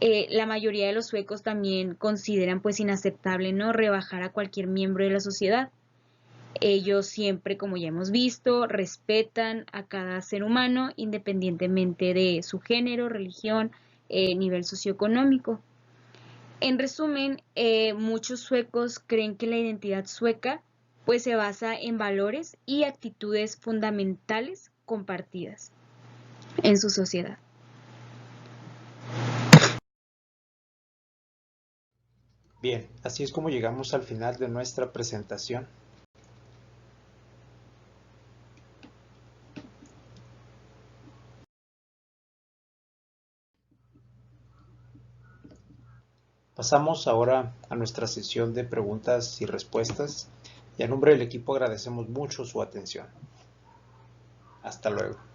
La mayoría de los suecos también consideran pues inaceptable, ¿no?, rebajar a cualquier miembro de la sociedad. Ellos siempre, como ya hemos visto, respetan a cada ser humano independientemente de su género, religión, nivel socioeconómico. En resumen, muchos suecos creen que la identidad sueca pues se basa en valores y actitudes fundamentales compartidas en su sociedad. Bien, así es como llegamos al final de nuestra presentación. Pasamos ahora a nuestra sesión de preguntas y respuestas y a nombre del equipo agradecemos mucho su atención. Hasta luego.